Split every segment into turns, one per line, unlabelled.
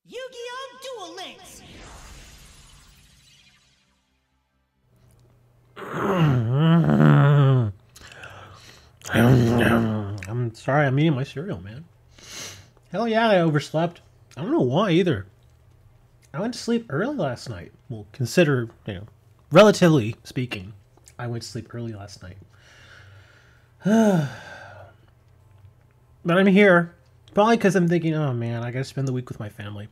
Yugioh Duel Links!
I'm sorry, I'm eating my cereal, man. Hell yeah, I overslept. I don't know why either. I went to sleep early last night. Well, consider, relatively speaking, I went to sleep early last night. But I'm here. Probably because I'm thinking, oh man, I gotta spend the week with my family.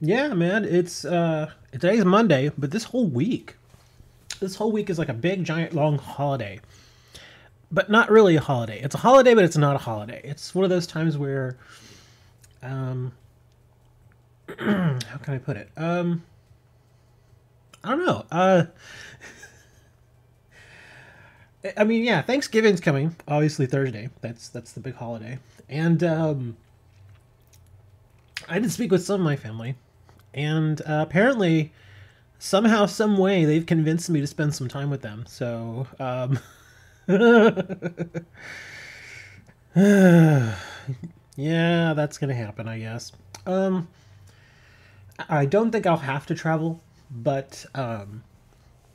Yeah, man, it's today's Monday, but this whole week is like a big, giant, long holiday. But not really a holiday. It's a holiday, but it's not a holiday. It's one of those times where, how can I put it? I don't know. I mean, yeah, Thanksgiving's coming. Obviously Thursday. That's the big holiday. And I did speak with some of my family, and apparently, somehow, some way, they've convinced me to spend some time with them. So, yeah, that's gonna happen, I guess. I don't think I'll have to travel, but I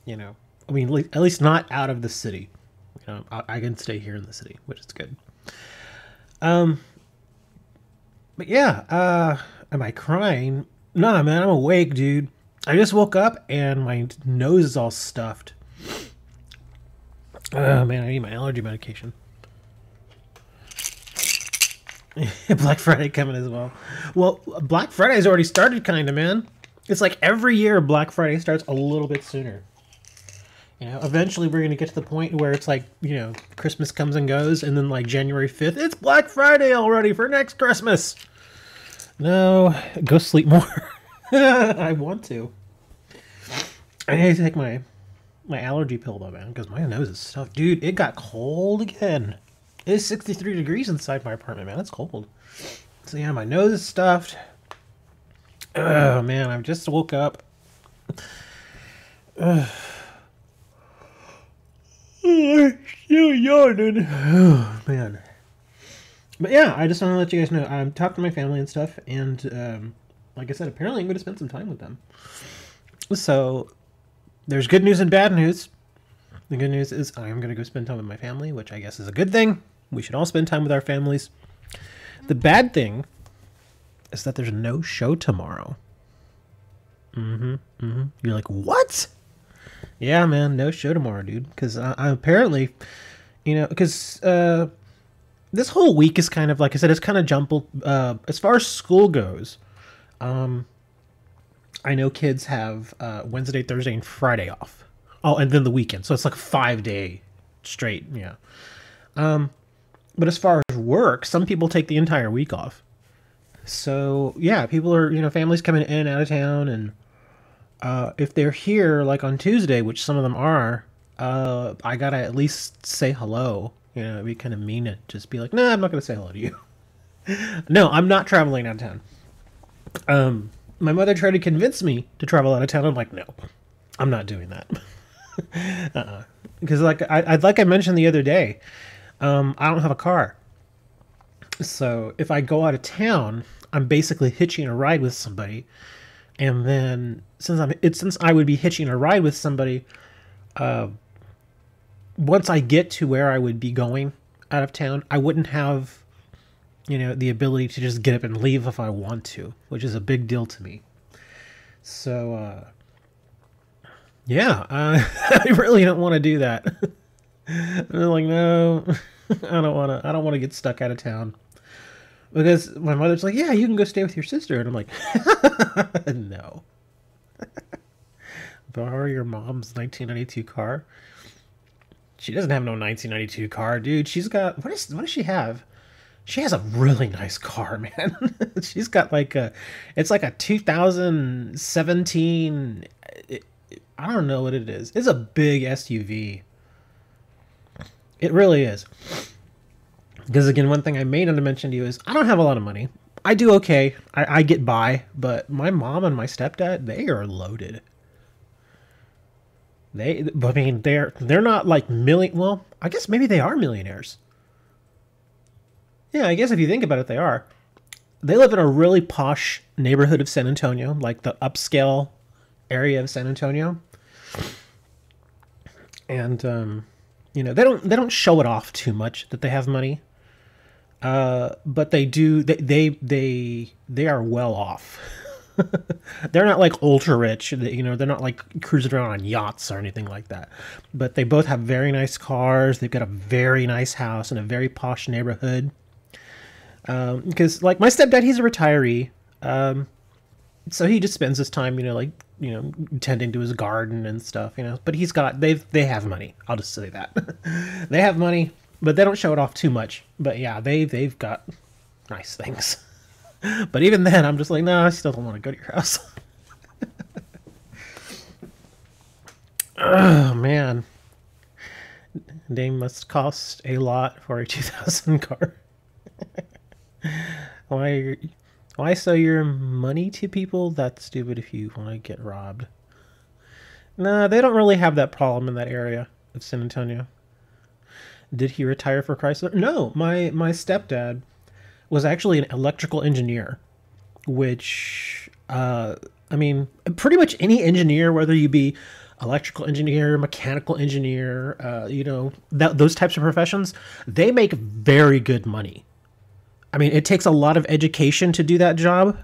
mean, at least not out of the city. I can stay here in the city, which is good. But yeah, am I crying? Nah, man, I'm awake, dude. I just woke up and my nose is all stuffed. Oh man, I need my allergy medication. Black Friday coming as well. Well, Black Friday's already started, kinda, man. It's like every year Black Friday starts a little bit sooner. Eventually we're gonna get to the point where it's like, Christmas comes and goes, and then like January 5th, it's Black Friday already for next Christmas. No, go sleep more. I want to. I need to take my allergy pill though, man, because my nose is stuffed. Dude, it got cold again. It is 63 degrees inside my apartment, man. It's cold. So yeah, my nose is stuffed. Oh man, I just woke up. I'm still yawning. Oh man. But yeah, I just want to let you guys know. I'm talking to my family and stuff, and like I said, apparently I'm going to spend some time with them. So there's good news and bad news. The good news is I'm going to go spend time with my family, which I guess is a good thing. We should all spend time with our families. The bad thing is that there's no show tomorrow. You're like, what? Yeah, man, no show tomorrow, dude. Because I apparently, because this whole week is kind of, like I said, it's kind of jumbled. As far as school goes, I know kids have Wednesday, Thursday, and Friday off. Oh, and then the weekend. So it's like a 5 day straight. Yeah. But as far as work, some people take the entire week off. So yeah, people are, families coming in and out of town, and if they're here like on Tuesday, which some of them are, I gotta at least say hello. It'd be kind of mean to just be like, nah, I'm not gonna say hello to you. No, I'm not traveling out of town. My mother tried to convince me to travel out of town. I'm like, no, I'm not doing that. Because like I mentioned the other day, I don't have a car. So if I go out of town, I'm basically hitching a ride with somebody. And then since I would be hitching a ride with somebody, once I get to where I would be going out of town, I wouldn't have, the ability to just get up and leave if I want to, which is a big deal to me. So, yeah, I really don't want to do that. I'm like, no, I don't want to get stuck out of town. Because my mother's like, yeah, you can go stay with your sister. And I'm like, no. Borrow your mom's 1992 car? She doesn't have no 1992 car, dude. She's got, what does she have? She has a really nice car, man. She's got like it's like a 2017, I don't know what it is. It's a big SUV. It really is. Because again, one thing I may not have mentioned to you is I don't have a lot of money. I do okay. I get by, but my mom and my stepdad, they are loaded. They're not like well, I guess maybe they are millionaires. Yeah, I guess if you think about it, they are. They live in a really posh neighborhood of San Antonio, like the upscale area of San Antonio. And they don't show it off too much that they have money. But they do. They are well off. They're not like ultra rich. They're not like cruising around on yachts or anything like that. But they both have very nice cars. They've got a very nice house in a very posh neighborhood. Because like my stepdad, he's a retiree. So he just spends his time, tending to his garden and stuff, But they have money. I'll just say that. They have money. But they don't show it off too much. But yeah, they've got nice things. But even then, I'm just like, no, I still don't want to go to your house. Oh, man. They must cost a lot for a 2000 car. Why sell your money to people? That's stupid if you want to get robbed. Nah, they don't really have that problem in that area of San Antonio. Did he retire for Chrysler? No, my stepdad was actually an electrical engineer, which, pretty much any engineer, whether you be electrical engineer, mechanical engineer, those types of professions, they make very good money. I mean, it takes a lot of education to do that job,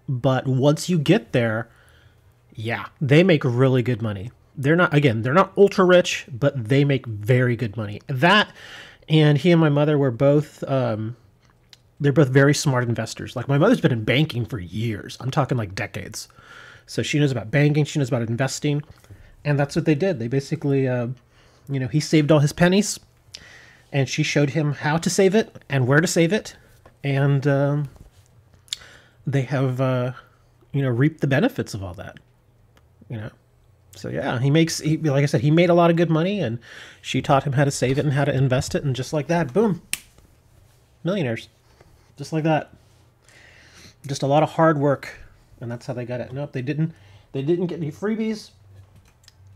but once you get there, yeah, they make really good money. They're not ultra rich, but they make very good money. That, and he and my mother were both, they're both very smart investors. Like my mother's been in banking for years. I'm talking like decades. So she knows about banking. She knows about investing. And that's what they did. They basically, he saved all his pennies and she showed him how to save it and where to save it. And they have, reaped the benefits of all that, So yeah, like I said, he made a lot of good money, and she taught him how to save it and how to invest it, and just like that, boom, millionaires, just like that. Just a lot of hard work, and that's how they got it. Nope, they didn't get any freebies.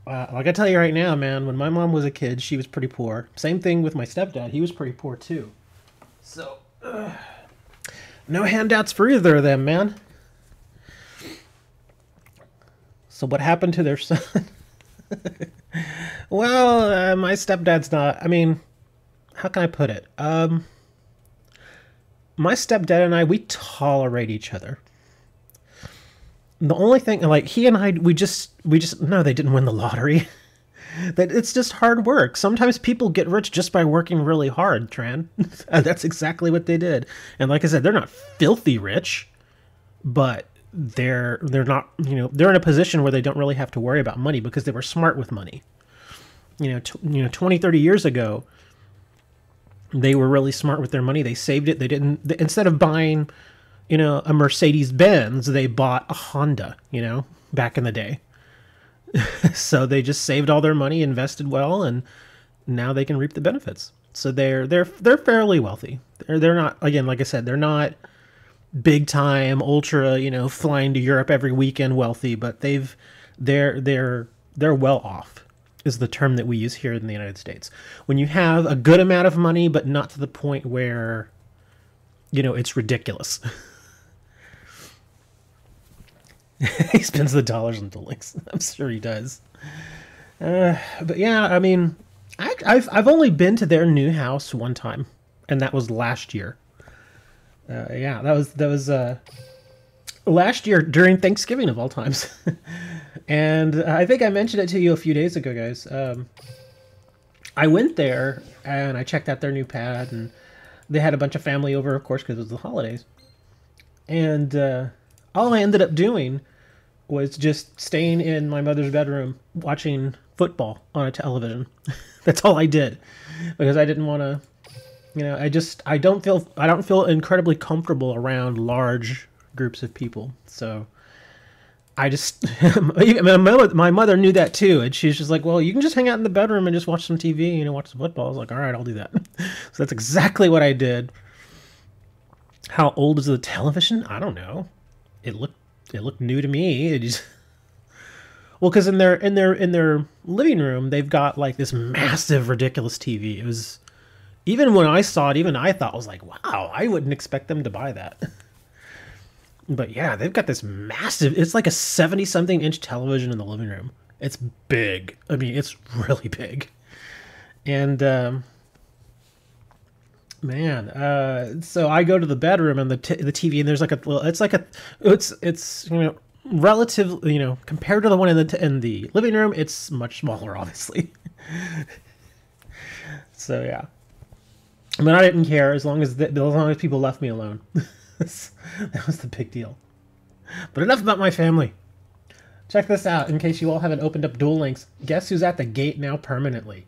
Like I tell you right now, man, when my mom was a kid, she was pretty poor. Same thing with my stepdad; he was pretty poor too. So, no handouts for either of them, man. So what happened to their son? Well, my stepdad's not, how can I put it? My stepdad and I, we tolerate each other. The only thing, like, he and I, we just no, they didn't win the lottery. That it's just hard work. Sometimes people get rich just by working really hard, Tran. That's exactly what they did. And like I said, they're not filthy rich, but they're not, they're in a position where they don't really have to worry about money because they were smart with money. 20, 30 years ago, they were really smart with their money. They saved it. They didn't, instead of buying, a Mercedes Benz, they bought a Honda, back in the day. So they just saved all their money, invested well, and now they can reap the benefits. So they're fairly wealthy. They're not, again, like I said, they're not big time ultra, flying to Europe every weekend wealthy, but they're well off is the term that we use here in the United States. When you have a good amount of money, but not to the point where, it's ridiculous. He spends the dollars on duelings. I'm sure he does. But yeah, I mean, I've only been to their new house one time, and that was last year. Yeah, that was last year during Thanksgiving of all times. And I think I mentioned it to you a few days ago, guys. I went there and I checked out their new pad, and they had a bunch of family over, of course, because it was the holidays. And all I ended up doing was just staying in my mother's bedroom watching football on a television. That's all I did, because I didn't want to, I don't feel incredibly comfortable around large groups of people. So I just, my mother knew that too, and she's just like, well, you can just hang out in the bedroom and just watch some TV, watch some football. I was like, all right, I'll do that. So that's exactly what I did. How old is the television? I don't know. It looked new to me. Well, because in their living room, they've got like this massive, ridiculous TV. It was, even when I saw it, even I thought, I was like, wow, I wouldn't expect them to buy that. But yeah, they've got this massive, it's like a 70-something inch television in the living room. It's big. I mean, it's really big. And man, so I go to the bedroom and the TV, and there's like it's relative, compared to the one in the living room, it's much smaller, obviously. So yeah, but I didn't care as long as people left me alone. That was the big deal. But enough about my family. Check this out, in case you all haven't opened up Duel Links. Guess who's at the gate now permanently?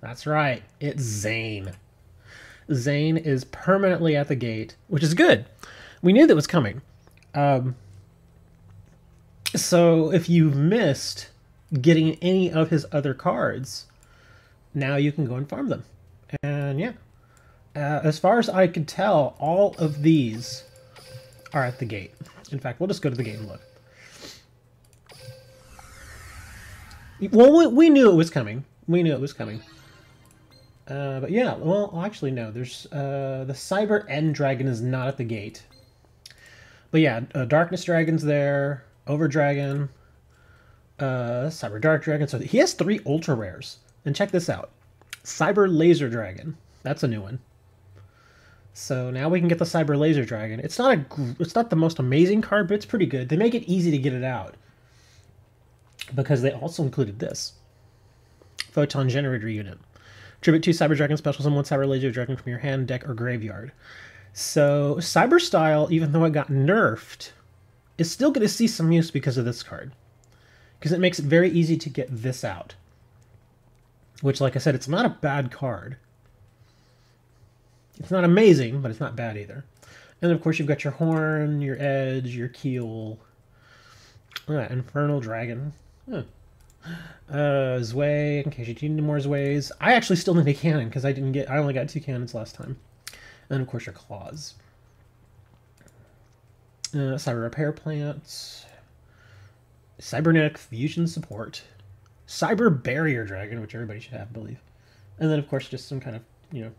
That's right, it's Zane. Zane is permanently at the gate, which is good. We knew that was coming. So if you've missed getting any of his other cards, now you can go and farm them. And yeah, as far as I could tell, all of these are at the gate. In fact, we'll just go to the gate and look. Well, we knew it was coming. We knew it was coming. But yeah, well, actually, no. There's the Cyber End Dragon is not at the gate. But yeah, Darkness Dragon's there. Over Dragon. Cyber Dark Dragon. So he has 3 Ultra Rares. And check this out. Cyber Laser Dragon. That's a new one. So now we can get the Cyber Laser Dragon. It's not the most amazing card, but it's pretty good. They make it easy to get it out, because they also included this. Photon Generator Unit. Tribute 2 Cyber Dragon special summon 1 Cyber Laser Dragon from your hand, deck, or graveyard. So Cyber Style, even though it got nerfed, is still going to see some use because of this card. Because it makes it very easy to get this out. Which, like I said, it's not a bad card. It's not amazing, but it's not bad either. And of course you've got your Horn, your Edge, your Keel. Infernal Dragon. Zwei, in case you need more Zweis. I actually still need a cannon, because I only got 2 cannons last time. And of course your Claws. Cyber Repair Plant. Cybernetic Fusion Support. Cyber Barrier Dragon, which everybody should have, I believe. And then of course just some kind of,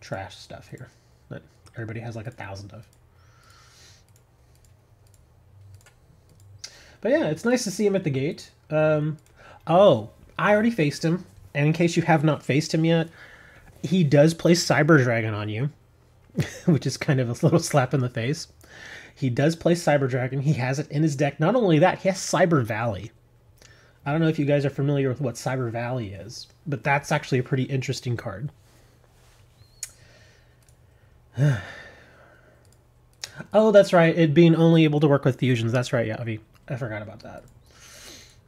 trash stuff here that everybody has like 1,000 of. But yeah, it's nice to see him at the gate. Oh, I already faced him. And in case you have not faced him yet, he does play Cyber Dragon on you, which is kind of a little slap in the face. He does play Cyber Dragon. He has it in his deck. Not only that, he has Cyber Valley. I don't know if you guys are familiar with what Cyber Valley is, but that's actually a pretty interesting card. Oh, that's right. It being only able to work with fusions. That's right, yeah, I forgot about that.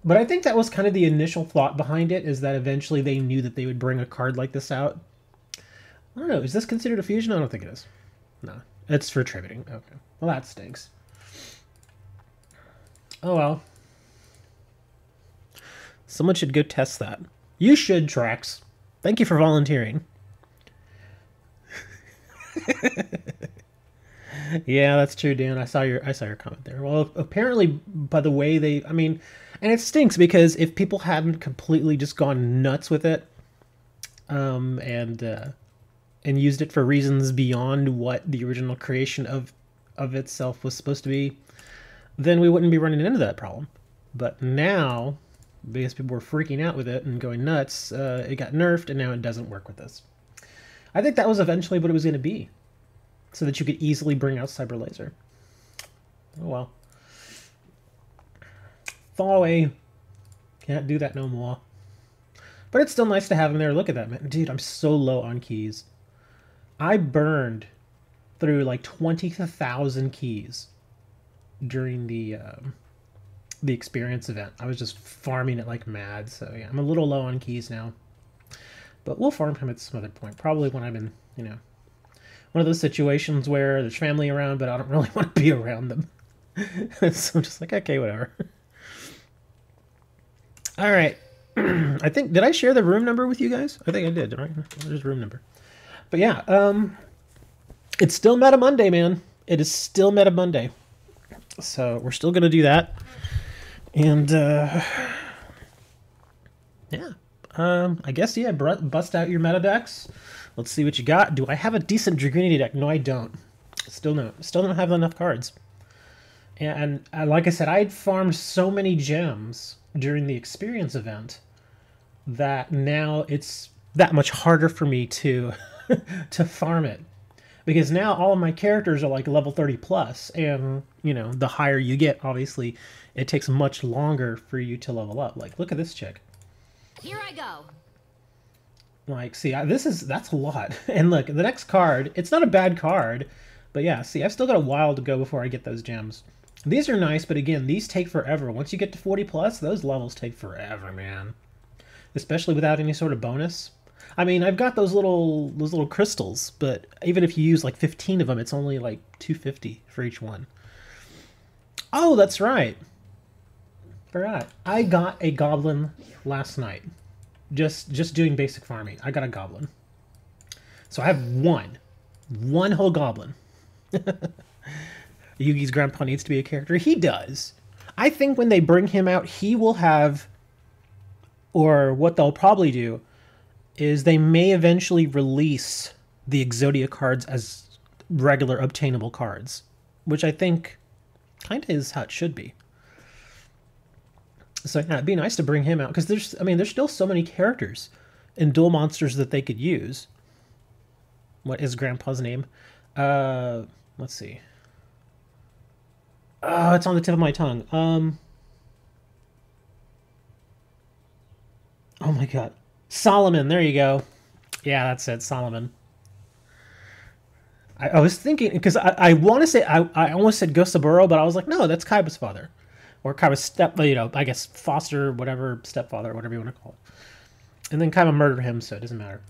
But I think that was kind of the initial thought behind it, is that eventually they knew that they would bring a card like this out. I don't know. Is this considered a fusion? I don't think it is. No. It's for tributing. Okay. Well, that stinks. Oh, well. Someone should go test that. You should, Trax. Thank you for volunteering. Yeah, that's true, Dan. I saw your comment there. Well, apparently, by the way they, I mean, and it stinks because if people hadn't completely just gone nuts with it, and used it for reasons beyond what the original creation of itself was supposed to be, then we wouldn't be running into that problem. But now, because people were freaking out with it and going nuts, it got nerfed, and now it doesn't work with this. I think that was eventually what it was going to be, so that you could easily bring out Cyber Laser. Oh well. Thaw away. Can't do that no more. But it's still nice to have him there. Look at that, man. Dude, I'm so low on keys. I burned through like 20,000 keys during the experience event. I was just farming it like mad. So yeah, I'm a little low on keys now. But we'll farm him at some other point. Probably when I'm in, you know, one of those situations where there's family around, but I don't really want to be around them. So I'm just like, okay, whatever. All right. I think, did I share the room number with you guys? I think I did, right? There's room number. But yeah, it's still Meta Monday, man. It is still Meta Monday. So we're still going to do that. And, yeah. I guess, yeah, bust out your meta decks. Let's see what you got. Do I have a decent Dragoonity deck? No, I don't. Still don't have enough cards. And like I said, I'd farmed so many gems during the experience event that now it's that much harder for me to to farm it. Because now all of my characters are like level 30 plus, and, you know, the higher you get, obviously, it takes much longer for you to level up. Like, look at this chick.
Here I go.
Like, see, that's a lot. And look, the next card, it's not a bad card, but yeah, see, I've still got a while to go before I get those gems. These are nice, but again, these take forever. Once you get to 40 plus, those levels take forever, man. Especially without any sort of bonus. I mean, I've got those little crystals, but even if you use like 15 of them, it's only like 250 for each one. Oh, that's right. Forgot. I got a goblin last night. Just doing basic farming. I got a goblin. So I have one whole goblin. Yugi's grandpa needs to be a character. He does. I think when they bring him out, he will have, or what they'll probably do, is they may eventually release the Exodia cards as regular obtainable cards, which I think kind of is how it should be. So yeah, it'd be nice to bring him out, because there's still so many characters in Duel Monsters that they could use. What is Grandpa's name? Let's see. Oh, it's on the tip of my tongue. Oh my god. Solomon, there you go. Yeah, that's it, Solomon. I was thinking, because I want to say, I almost said Gosaburo, but I was like, no, that's Kaiba's father. Or Kaiba's I guess foster, whatever, stepfather, whatever you want to call it. And then Kaiba murdered him, so it doesn't matter.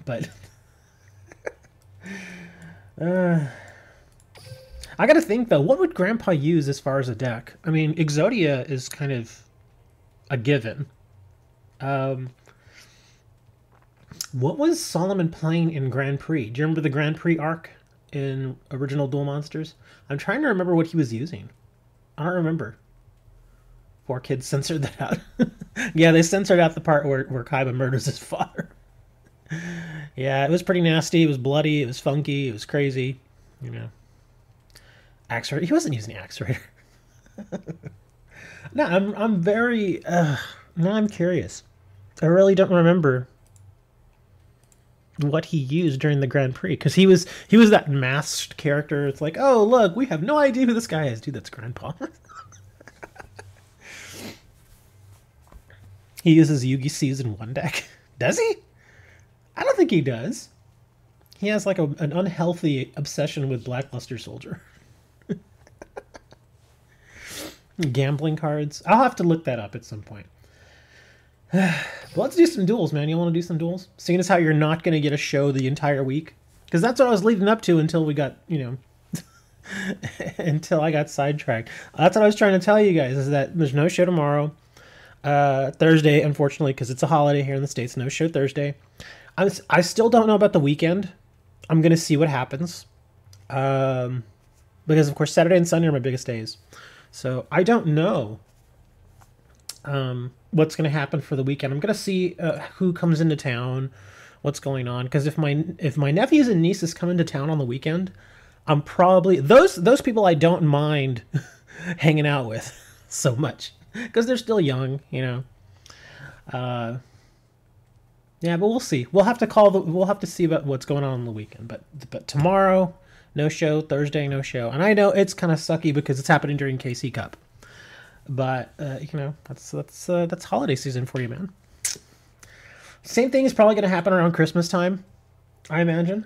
But I gotta think, though, what would Grandpa use as far as a deck? I mean, Exodia is kind of a given. What was Solomon playing in Grand Prix? Do you remember the Grand Prix arc in original Duel Monsters? I'm trying to remember what he was using. I don't remember. Poor kids censored that out. Yeah, they censored out the part where Kaiba murders his father. Yeah, it was pretty nasty. It was bloody. It was funky. It was crazy. You know. Axe Raider. He wasn't using Axe Raider. No, I'm very... now I'm curious. I really don't remember what he used during the Grand Prix, because he was that masked character. It's like, oh look, we have no idea who this guy is, dude. That's Grandpa. He uses Yugi Season 1 deck. Does he? I don't think he does. He has like an unhealthy obsession with Blackluster Soldier. Gambling cards. I'll have to look that up at some point. But let's do some duels, man. You want to do some duels? Seeing as how you're not going to get a show the entire week. Because that's what I was leading up to until we got, until I got sidetracked. That's what I was trying to tell you guys, is that there's no show tomorrow. Thursday, unfortunately, because it's a holiday here in the States. No show Thursday. I still don't know about the weekend. I'm going to see what happens. Because, of course, Saturday and Sunday are my biggest days. So I don't know what's going to happen for the weekend. I'm going to see who comes into town, what's going on. Because if my nephews and nieces come into town on the weekend, I'm probably... Those people I don't mind hanging out with so much. Because they're still young, Yeah, but we'll see. We'll have to see about what's going on the weekend. But tomorrow, no show. Thursday, no show. And I know it's kind of sucky because it's happening during KC Cup. But that's holiday season for you, man. Same thing is probably going to happen around Christmas time, I imagine.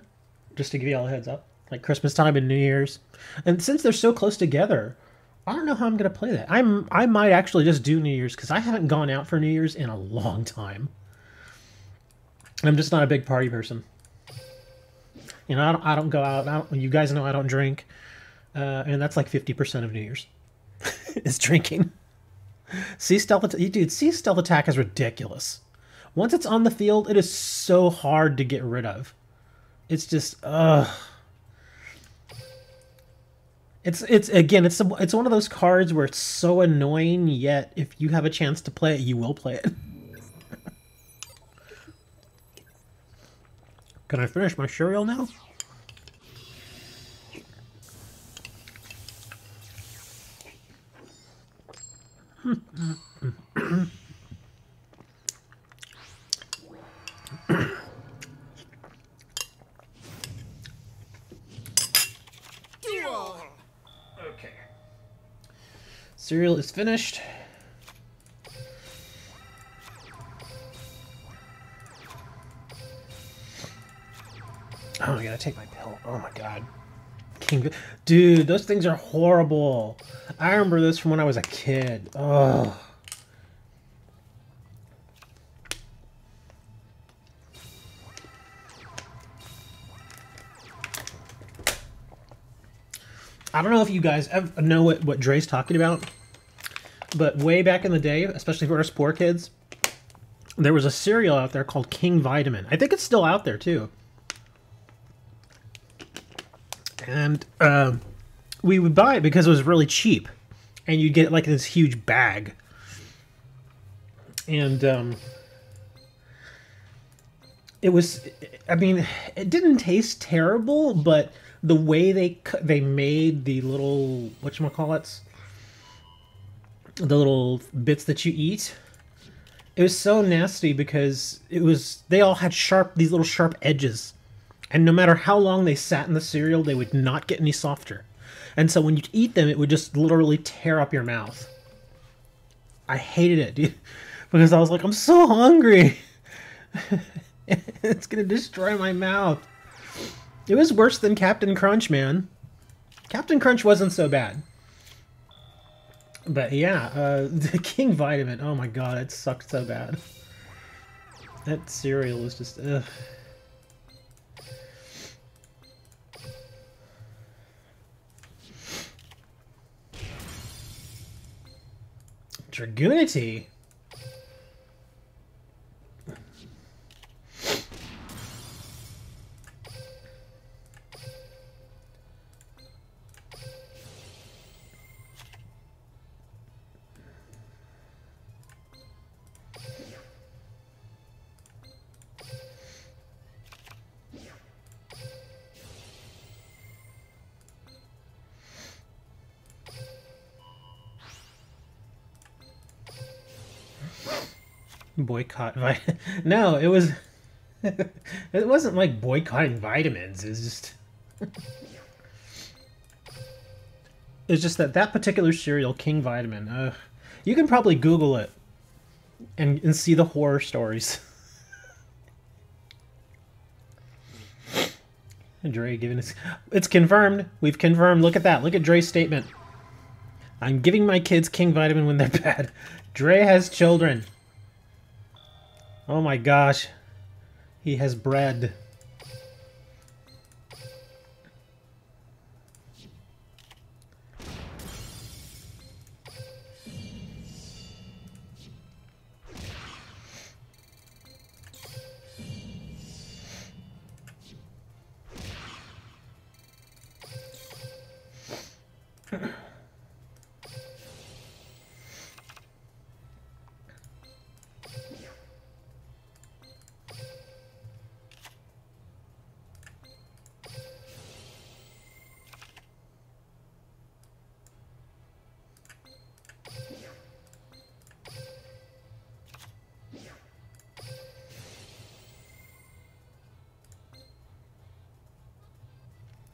Just to give you all a heads up, like Christmas time and New Year's. And since they're so close together, I don't know how I'm going to play that. I might actually just do New Year's because I haven't gone out for New Year's in a long time. I'm just not a big party person. I don't go out. You guys know I don't drink. And that's like 50% of New Year's is drinking. Sea Stealth Attack is ridiculous. Once it's on the field, it is so hard to get rid of. It's just, It's one of those cards where it's so annoying, yet if you have a chance to play it, you will play it. Can I finish my cereal now? Okay. Cereal is finished. Oh, I gotta take my pill. Oh my god. Dude, those things are horrible. I remember this from when I was a kid. Oh. I don't know if you guys know what Dre's talking about, but way back in the day, especially for us poor kids, there was a cereal out there called King Vitamin. I think it's still out there too. And we would buy it because it was really cheap, and you'd get like this huge bag. And it was, I mean, it didn't taste terrible, but the way they made the little, whatchamacallits, the little bits that you eat, it was so nasty because they all had these little sharp edges. And no matter how long they sat in the cereal, they would not get any softer. And so when you'd eat them, it would just literally tear up your mouth. I hated it, dude. Because I was like, I'm so hungry. It's going to destroy my mouth. It was worse than Captain Crunch, man. Captain Crunch wasn't so bad. But yeah, the King Vitamin, oh my god, it sucked so bad. That cereal was just, ugh. Dragoonity? Boycott. No, it was It wasn't like boycotting vitamins. It's just... It's just that particular cereal, King Vitamin, you can probably Google it and see the horror stories. Dre giving us... It's confirmed. We've confirmed. Look at that. Look at Dre's statement. I'm giving my kids King Vitamin when they're bad. Dre has children. Oh my gosh. He has bread.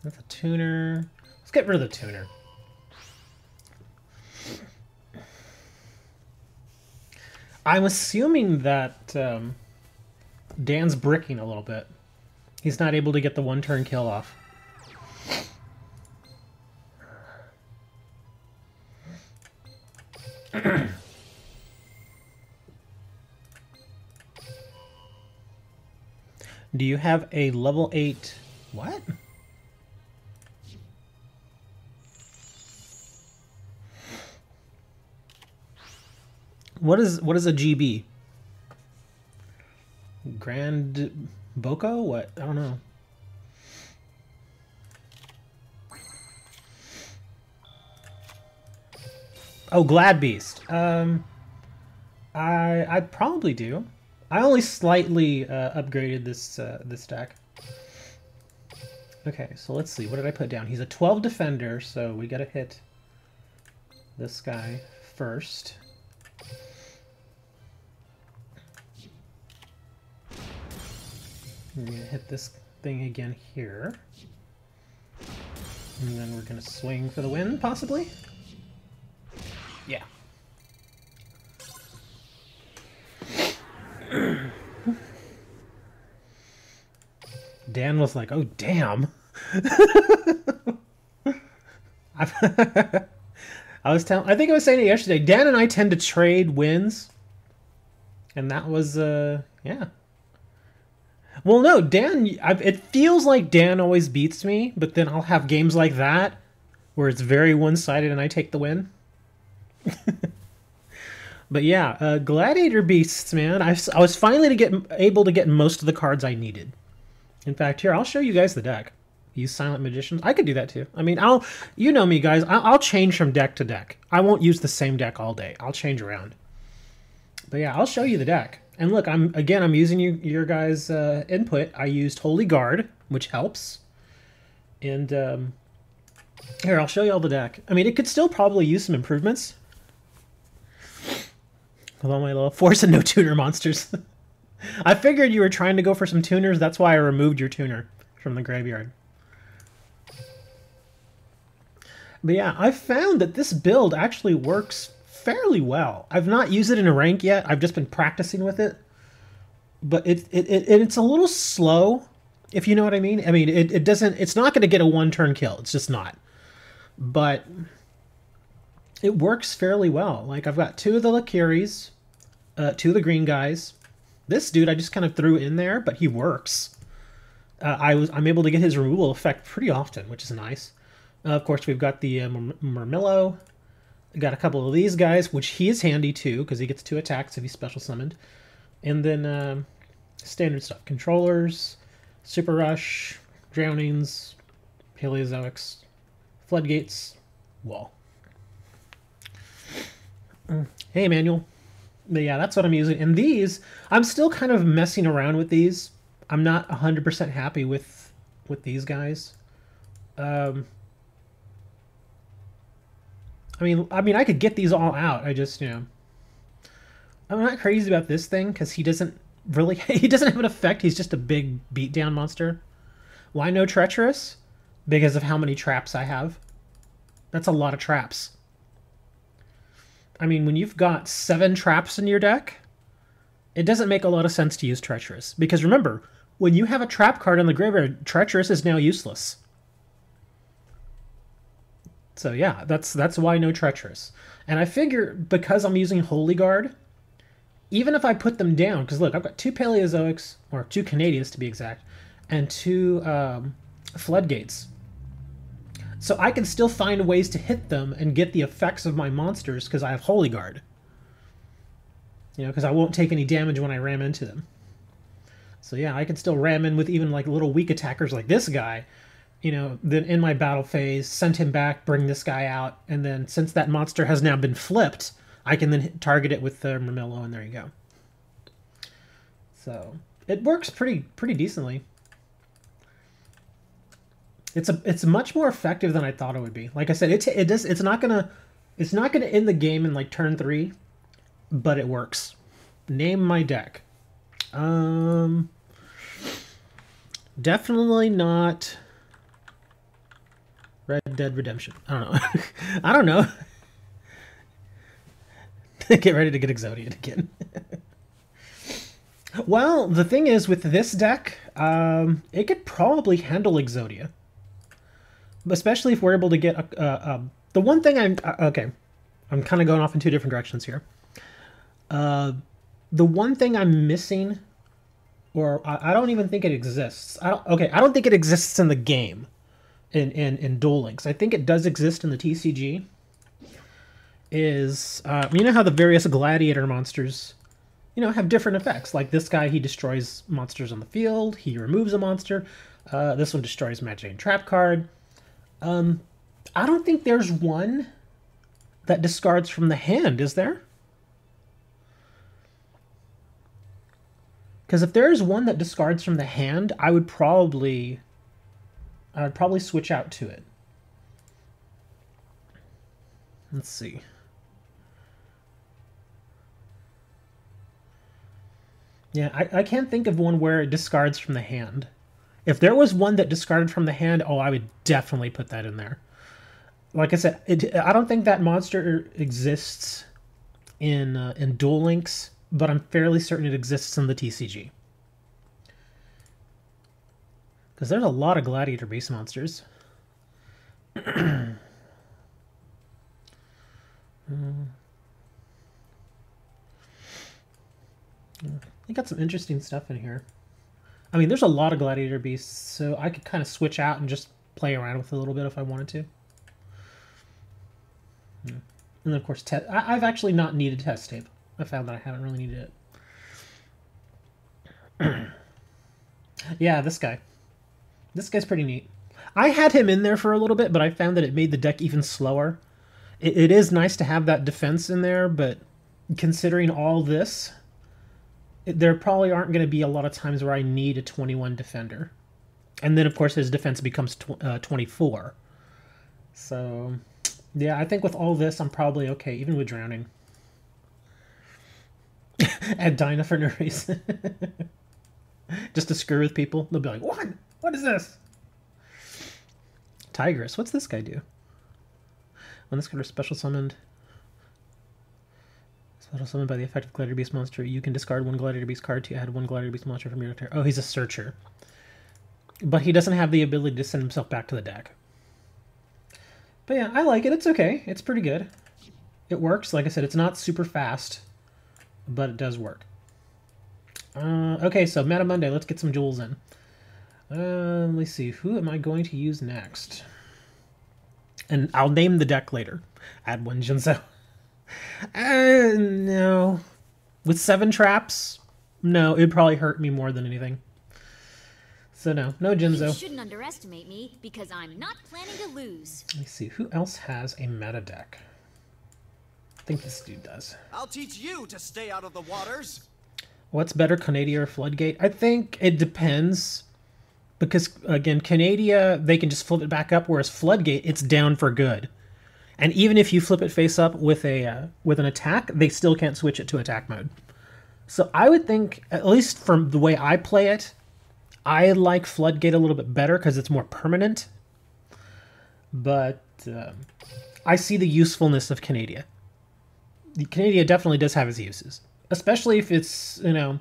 That's a tuner. Let's get rid of the tuner. I'm assuming that Dan's bricking a little bit. He's not able to get the one-turn kill off. Do you have a level 8... What? What is a GB? Grand Boko? What? I don't know. Oh, Glad Beast. I probably do. I only slightly upgraded this this deck. Okay, so let's see. What did I put down? He's a 12 defender, so we gotta hit this guy first. We're gonna hit this thing again here. And then we're gonna swing for the win, possibly? Yeah. Dan was like, oh, damn. I think I was saying it yesterday. Dan and I tend to trade wins. And that was, yeah. Well, no, Dan, it feels like Dan always beats me, but then I'll have games like that where it's very one-sided and I take the win. But yeah, Gladiator Beasts, man. I was finally able to get most of the cards I needed. In fact, here, I'll show you guys the deck. Use Silent Magicians. I could do that too. I mean, you know me, guys. I'll change from deck to deck. I won't use the same deck all day. I'll change around. But yeah, I'll show you the deck. And look, I'm using your guys' input. I used Holy Guard, which helps. And here, I'll show you all the deck. I mean, it could still probably use some improvements. With all my little force and no tuner monsters. I figured you were trying to go for some tuners. That's why I removed your tuner from the graveyard. But yeah, I've found that this build actually works fairly well. I've not used it in a rank yet. I've just been practicing with it. But it's a little slow, if you know what I mean. I mean, it's not going to get a one-turn kill. It's just not. But it works fairly well. Like, I've got 2 of the Lakiris, 2 of the green guys. This dude I just kind of threw in there, but he works. I'm able to get his removal effect pretty often, which is nice. Of course, we've got the Murmillo. Got a couple of these guys, which he is handy too, because he gets 2 attacks if he's special summoned. And then standard stuff. Controllers, Super Rush, Drownings, Paleozoics, Floodgates, Wall. Hey, Emmanuel. But yeah, that's what I'm using. And these, I'm still kind of messing around with these. I'm not 100% happy with these guys. I mean, I could get these all out. I just, you know, I'm not crazy about this thing because he doesn't Really? He doesn't have an effect. He's just a big beatdown monster. Why no treacherous? Because of how many traps I have. That's a lot of traps. I mean, when you've got 7 traps in your deck, it doesn't make a lot of sense to use treacherous. Because remember, when you have a trap card in the graveyard, treacherous is now useless. So yeah, that's why no treacherous. And I figure because I'm using Holy Guard, even if I put them down, because look, I've got 2 Paleozoics, or 2 Canadians to be exact, and 2 Floodgates. So I can still find ways to hit them and get the effects of my monsters because I have Holy Guard. You know, because I won't take any damage when I ram into them. So yeah, I can still ram in with even like little weak attackers like this guy. You know, then in my battle phase, send him back, bring this guy out, and then since that monster has now been flipped, I can then target it with the Murmillo, and there you go. So it works pretty decently. It's much more effective than I thought it would be. Like I said, it's not gonna end the game in like turn 3, but it works. Name my deck. Definitely not Red Dead Redemption. I don't know. I don't know. Get ready to get Exodian again. Well, the thing is with this deck, it could probably handle Exodia. Especially if we're able to get the one thing I'm kind of going off in 2 different directions here. The one thing I'm missing, or I don't even think it exists. I don't think it exists in the game, in Duel Links. I think it does exist in the TCG. Is you know how the various gladiator monsters, you know, have different effects. Like this guy, he destroys monsters on the field. He removes a monster. This one destroys Magic and Trap card. I don't think there's one that discards from the hand, is there? Because if there is one that discards from the hand, I would probably switch out to it. Let's see. Yeah, I can't think of one where it discards from the hand. If there was one that discarded from the hand, oh, I would definitely put that in there. Like I said, I don't think that monster exists in Duel Links, but I'm fairly certain it exists in the TCG. Because there's a lot of Gladiator base monsters. I got some interesting stuff in here. I mean, there's a lot of Gladiator beasts, so I could kind of switch out and just play around with it a little bit if I wanted to. Yeah. And then, of course, I've actually not needed test tape. I found that I haven't really needed it. Yeah, this guy. This guy's pretty neat. I had him in there for a little bit, but I found that it made the deck even slower. It is nice to have that defense in there, but considering all this, there probably aren't going to be a lot of times where I need a 21 defender. And then, of course, his defense becomes 24. So, yeah, I think with all this, I'm probably okay, even with drowning. Add Dinah for no reason. Just to screw with people. They'll be like, what? What is this? Tigress. What's this guy do? When this card is special summoned by the effect of Gladiator Beast monster, you can discard 1 Gladiator Beast card to add 1 Gladiator Beast monster from your deck. Oh, he's a searcher. But he doesn't have the ability to send himself back to the deck. But yeah, I like it. It's okay. It's pretty good. It works. Like I said, it's not super fast, but it does work. Okay, so Meta Monday. Let's get some jewels in. Let's see. Who am I going to use next? And I'll name the deck later. Add 1 Jinzo. No. With 7 traps? No, it'd probably hurt me more than anything. So no Jinzo.
You shouldn't underestimate me, because I'm not planning to lose.
Let's see, who else has a meta deck? I think this dude does.
I'll teach you to stay out of the waters.
What's better, Canadia or Floodgate? I think it depends. Because, again, Canadia, they can just flip it back up, whereas Floodgate, it's down for good. And even if you flip it face up with an attack, they still can't switch it to attack mode. So I would think, at least from the way I play it, I like Floodgate a little bit better because it's more permanent. But I see the usefulness of Canadia. The Canadia definitely does have its uses, especially if it's, you know,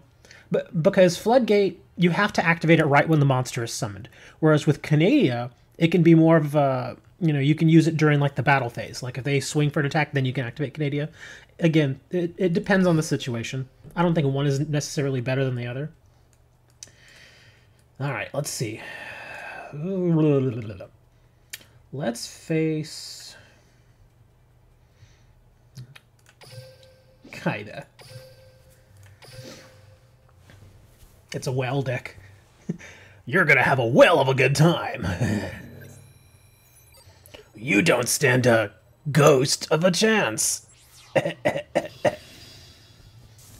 but because Floodgate, you have to activate it right when the monster is summoned. Whereas with Canadia, it can be more of a, you know, you can use it during like the battle phase. Like if they swing for an attack, then you can activate Canadia. Again, it depends on the situation. I don't think one is necessarily better than the other. All right, let's see. Let's face Kaida. It's a whale deck. You're gonna have a whale of a good time. You don't stand a ghost of a chance.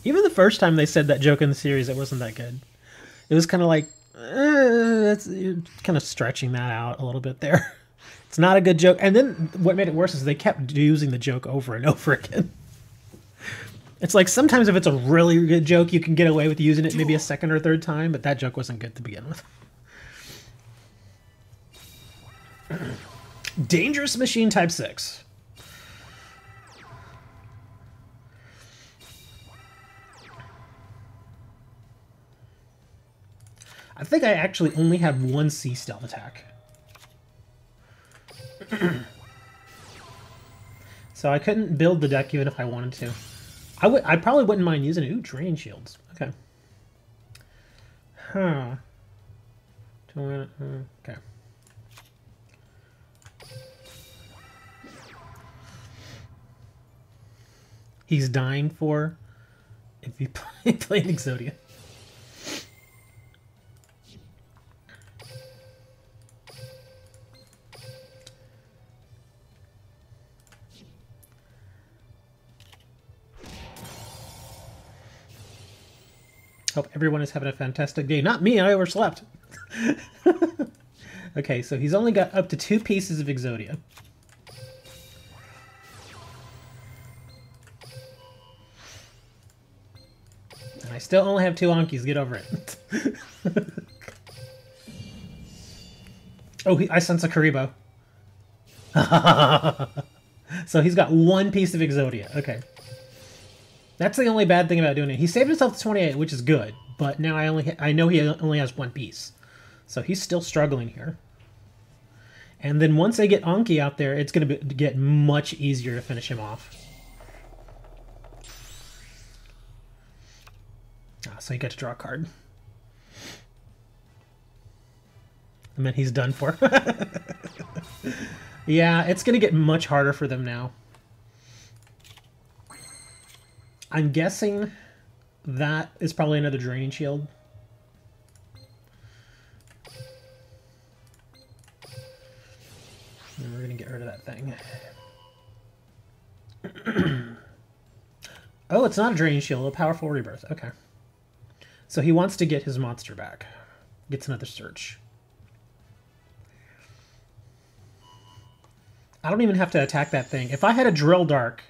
Even the first time they said that joke in the series, it wasn't that good. It was kind of like, you're kind of stretching that out a little bit there. It's not a good joke. And then what made it worse is they kept using the joke over and over again. It's like sometimes if it's a really good joke, you can get away with using it maybe a second or third time, but that joke wasn't good to begin with. Dangerous Machine Type 6. I think I actually only have one C stealth attack. So I couldn't build the deck even if I wanted to. I probably wouldn't mind using it. Ooh, drain shields. Okay. Huh. Okay. He's dying for if you play an Exodia. Hope everyone is having a fantastic day. Not me, I overslept. Okay, so he's only got up to 2 pieces of Exodia. And I still only have 2 Ankies, get over it. Oh, I sense a Karibo. So he's got 1 piece of Exodia, okay. That's the only bad thing about doing it. He saved himself to 28, which is good, but now I know he only has 1 piece. So he's still struggling here. And then once they get Anki out there, it's going to get much easier to finish him off. So you get to draw a card. And then he's done for. Yeah, it's going to get much harder for them now. I'm guessing that is probably another draining shield. And we're going to get rid of that thing. Oh, it's not a draining shield, a powerful rebirth. Okay. So he wants to get his monster back. Gets another search. I don't even have to attack that thing. If I had a Drill Dark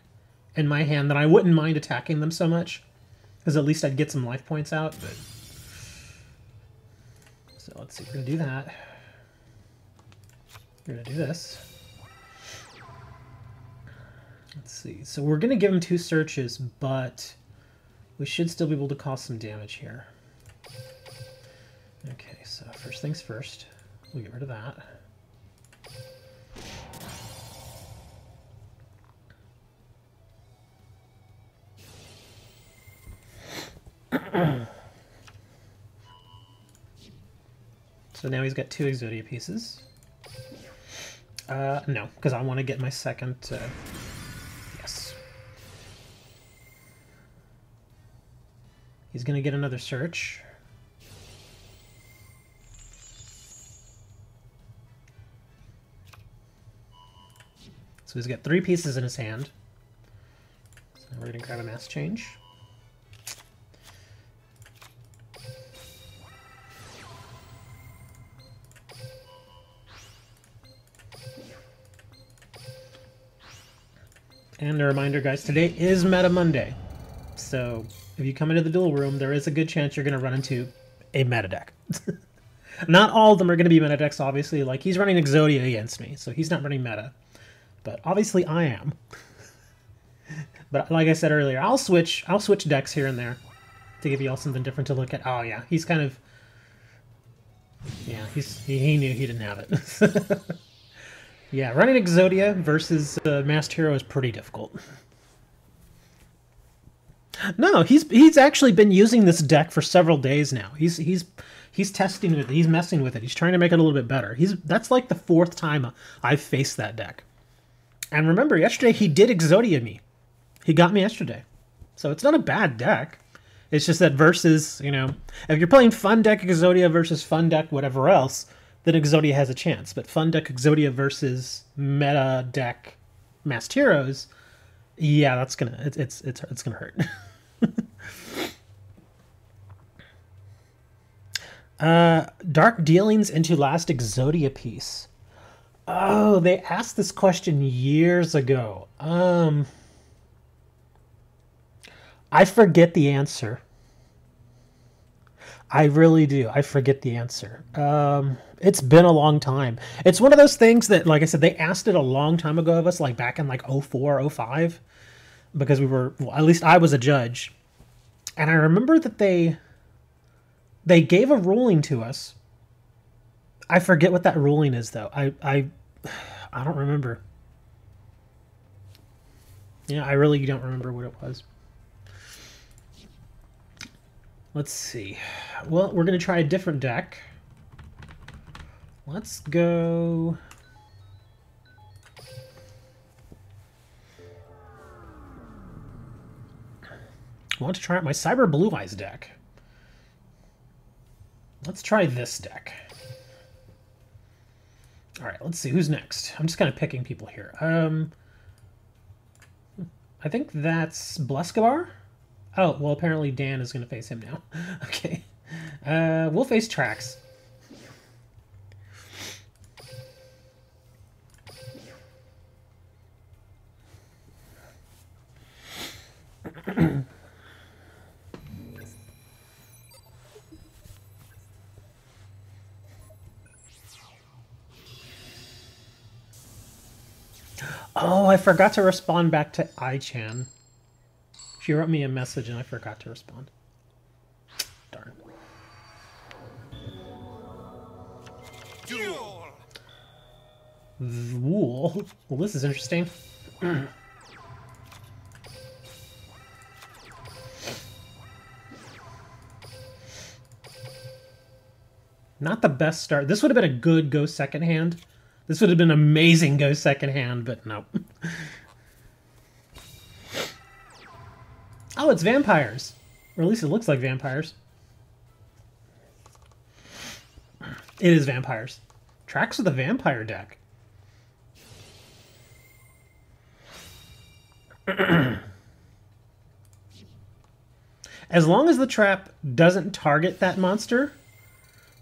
in my hand, then I wouldn't mind attacking them so much, because at least I'd get some life points out. But so let's see, we're gonna do that. We're gonna do this. Let's see. So we're gonna give him 2 searches, but we should still be able to cause some damage here. Okay, so first things first, we'll get rid of that. So now he's got 2 Exodia pieces. No, because I want to get my second... yes. He's going to get another search. So he's got 3 pieces in his hand. So we're going to grab a mass change. And a reminder, guys, today is Meta Monday. So if you come into the duel room, there is a good chance you're going to run into a meta deck. Not all of them are going to be meta decks, obviously. Like, he's running Exodia against me, so he's not running meta. But obviously I am. But like I said earlier, I'll switch decks here and there to give you all something different to look at. Oh yeah, he's kind of... Yeah, he knew he didn't have it. Yeah, running Exodia versus Masked Hero is pretty difficult. No, he's actually been using this deck for several days now. He's testing with it. He's messing with it. He's trying to make it a little bit better. That's like the 4th time I've faced that deck. And remember, yesterday he did Exodia me. He got me yesterday. So it's not a bad deck. It's just that versus, you know, if you're playing Fun Deck Exodia versus Fun Deck whatever else, then Exodia has a chance. But Fun Deck Exodia versus Meta Deck Masked Heroes, yeah, that's gonna it's gonna hurt. Dark Dealings into last Exodia piece. Oh, they asked this question years ago. I forget the answer. I really do. I forget the answer. It's been a long time. It's one of those things that, like I said, they asked it a long time ago of us, like back in like 04, 05, because we were, well, at least I was a judge. And I remember that they gave a ruling to us. I forget what that ruling is, though. I don't remember. Yeah, I really don't remember what it was. Let's see. Well, we're going to try a different deck. Let's go... I want to try out my Cyber Blue Eyes deck. Let's try this deck. Alright, let's see. Who's next? I'm just kind of picking people here. I think that's Bleskabar? Oh, well, apparently Dan is going to face him now. Okay. We'll face Trax. Oh, I forgot to respond back to Ai-chan. She wrote me a message and I forgot to respond. Darn.
Duel.
Wool. Well, this is interesting. Not the best start. This would have been a good go second hand. This would have been amazing go second hand, but no. Oh, it's vampires. Or at least it looks like vampires. It is vampires. Trax with a vampire deck. As long as the trap doesn't target that monster,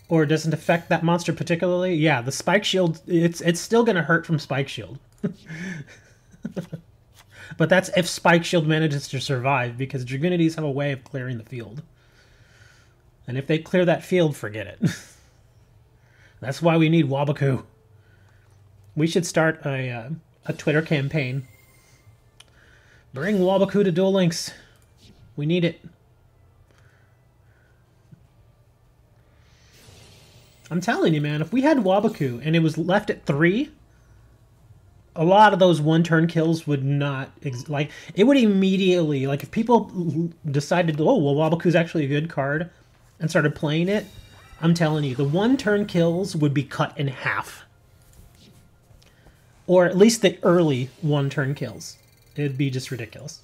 or doesn't affect that monster particularly, yeah, the Spike Shield, it's still going to hurt from Spike Shield. But that's if Spike Shield manages to survive, because Dragunities have a way of clearing the field. And if they clear that field, forget it. That's why we need Wabaku. We should start a Twitter campaign. Bring Wabaku to Duel Links. We need it. I'm telling you, man, if we had Wabaku and it was left at 3, a lot of those one-turn kills would not... like, it would immediately... Like, if people decided, oh, well, Wabaku's actually a good card, and started playing it, I'm telling you, the one-turn kills would be cut in half. Or at least the early one-turn kills. It'd be just ridiculous.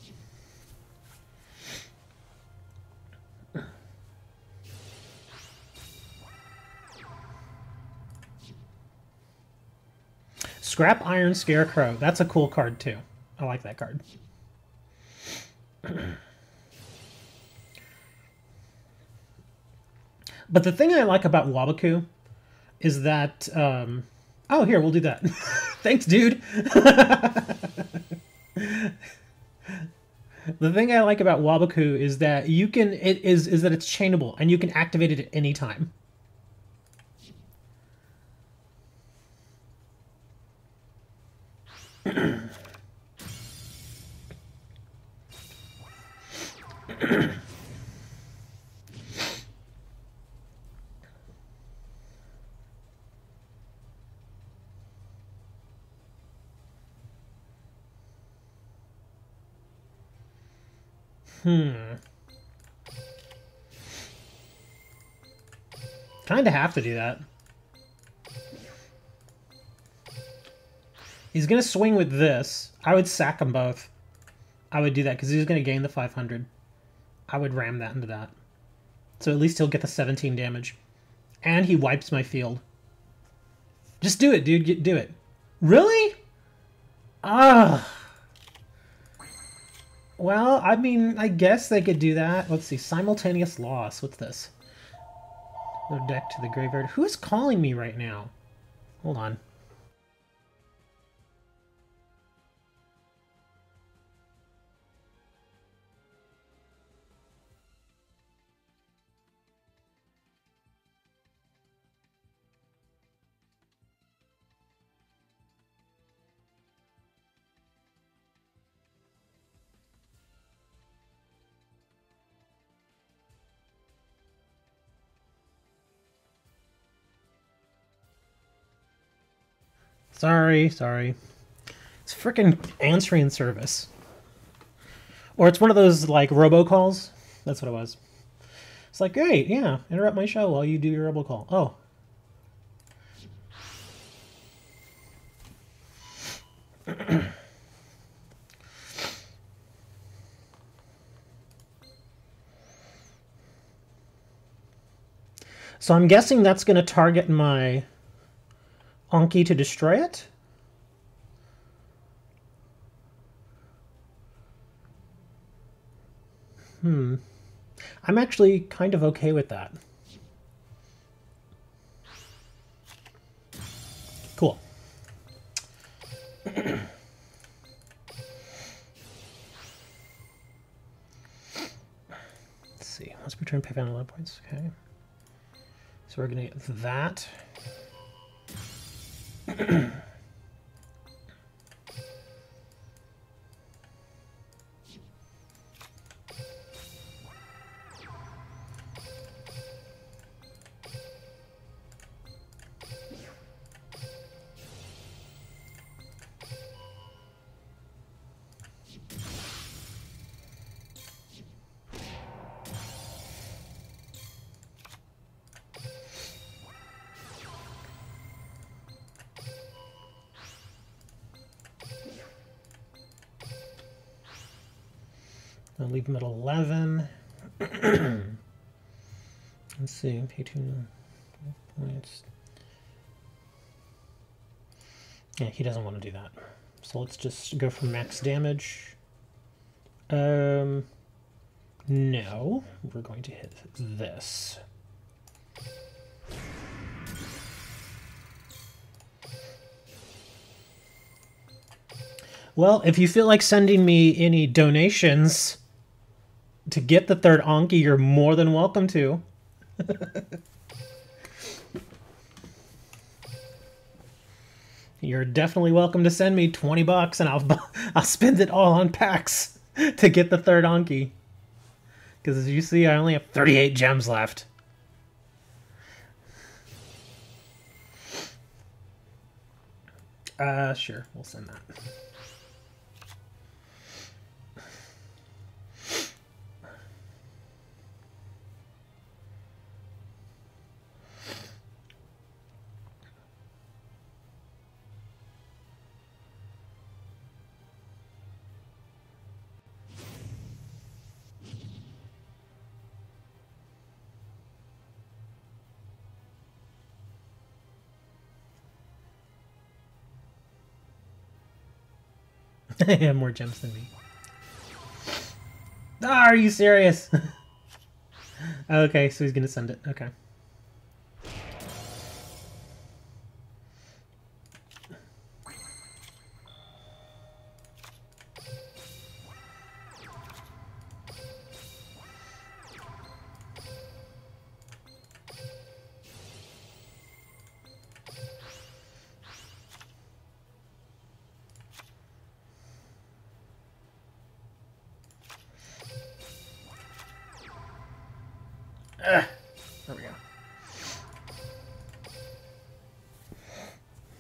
Scrap Iron Scarecrow. That's a cool card, too. I like that card. But the thing I like about Wabaku is that... oh, here, we'll do that. Thanks, dude. The thing I like about Waboku is that you can is that it's chainable and you can activate it at any time. Kind of have to do that. He's going to swing with this. I would sack them both. I would do that because he's going to gain the 500. I would ram that into that. So at least he'll get the 17 damage. And he wipes my field. Just do it, dude. Do it. Really? Ah. Well, I mean, I guess they could do that. Let's see. Simultaneous loss. What's this? Their deck to the graveyard. Who is calling me right now? Hold on. Sorry. It's freaking answering service. Or it's one of those, like, robocalls. That's what it was. It's like, great, yeah, interrupt my show while you do your robocall. Oh. So I'm guessing that's going to target my Anki to destroy it? I'm actually kind of okay with that. Cool. Let's see. Let's return pay down 11 points. Okay. So we're going to get that. I'll leave him at 11. Let's see, pay 2 points. Yeah, he doesn't want to do that. So let's just go for max damage. No, we're going to hit this. Well, if you feel like sending me any donations to get the third Anki, you're more than welcome to. You're definitely welcome to send me 20 bucks and I'll spend it all on packs to get the third Anki. Because as you see, I only have 38 gems left. Sure, we'll send that. I have more gems than me. Ah, are you serious? Okay, so he's gonna send it. Okay. There we go.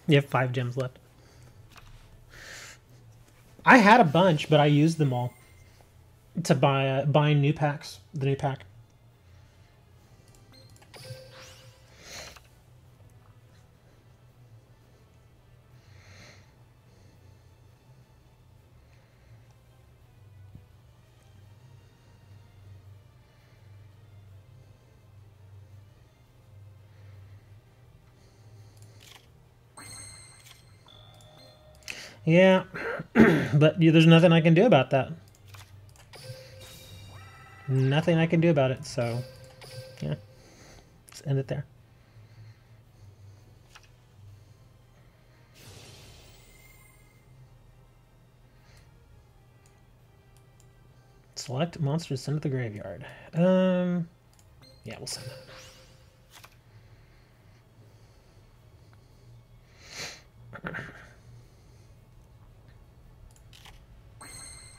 You have 5 gems left. I had a bunch, but I used them all to buy new packs. The new pack. Yeah, but there's nothing I can do about that. Nothing I can do about it, so yeah, let's end it there. Select monsters, send to the graveyard. Yeah, we'll send that.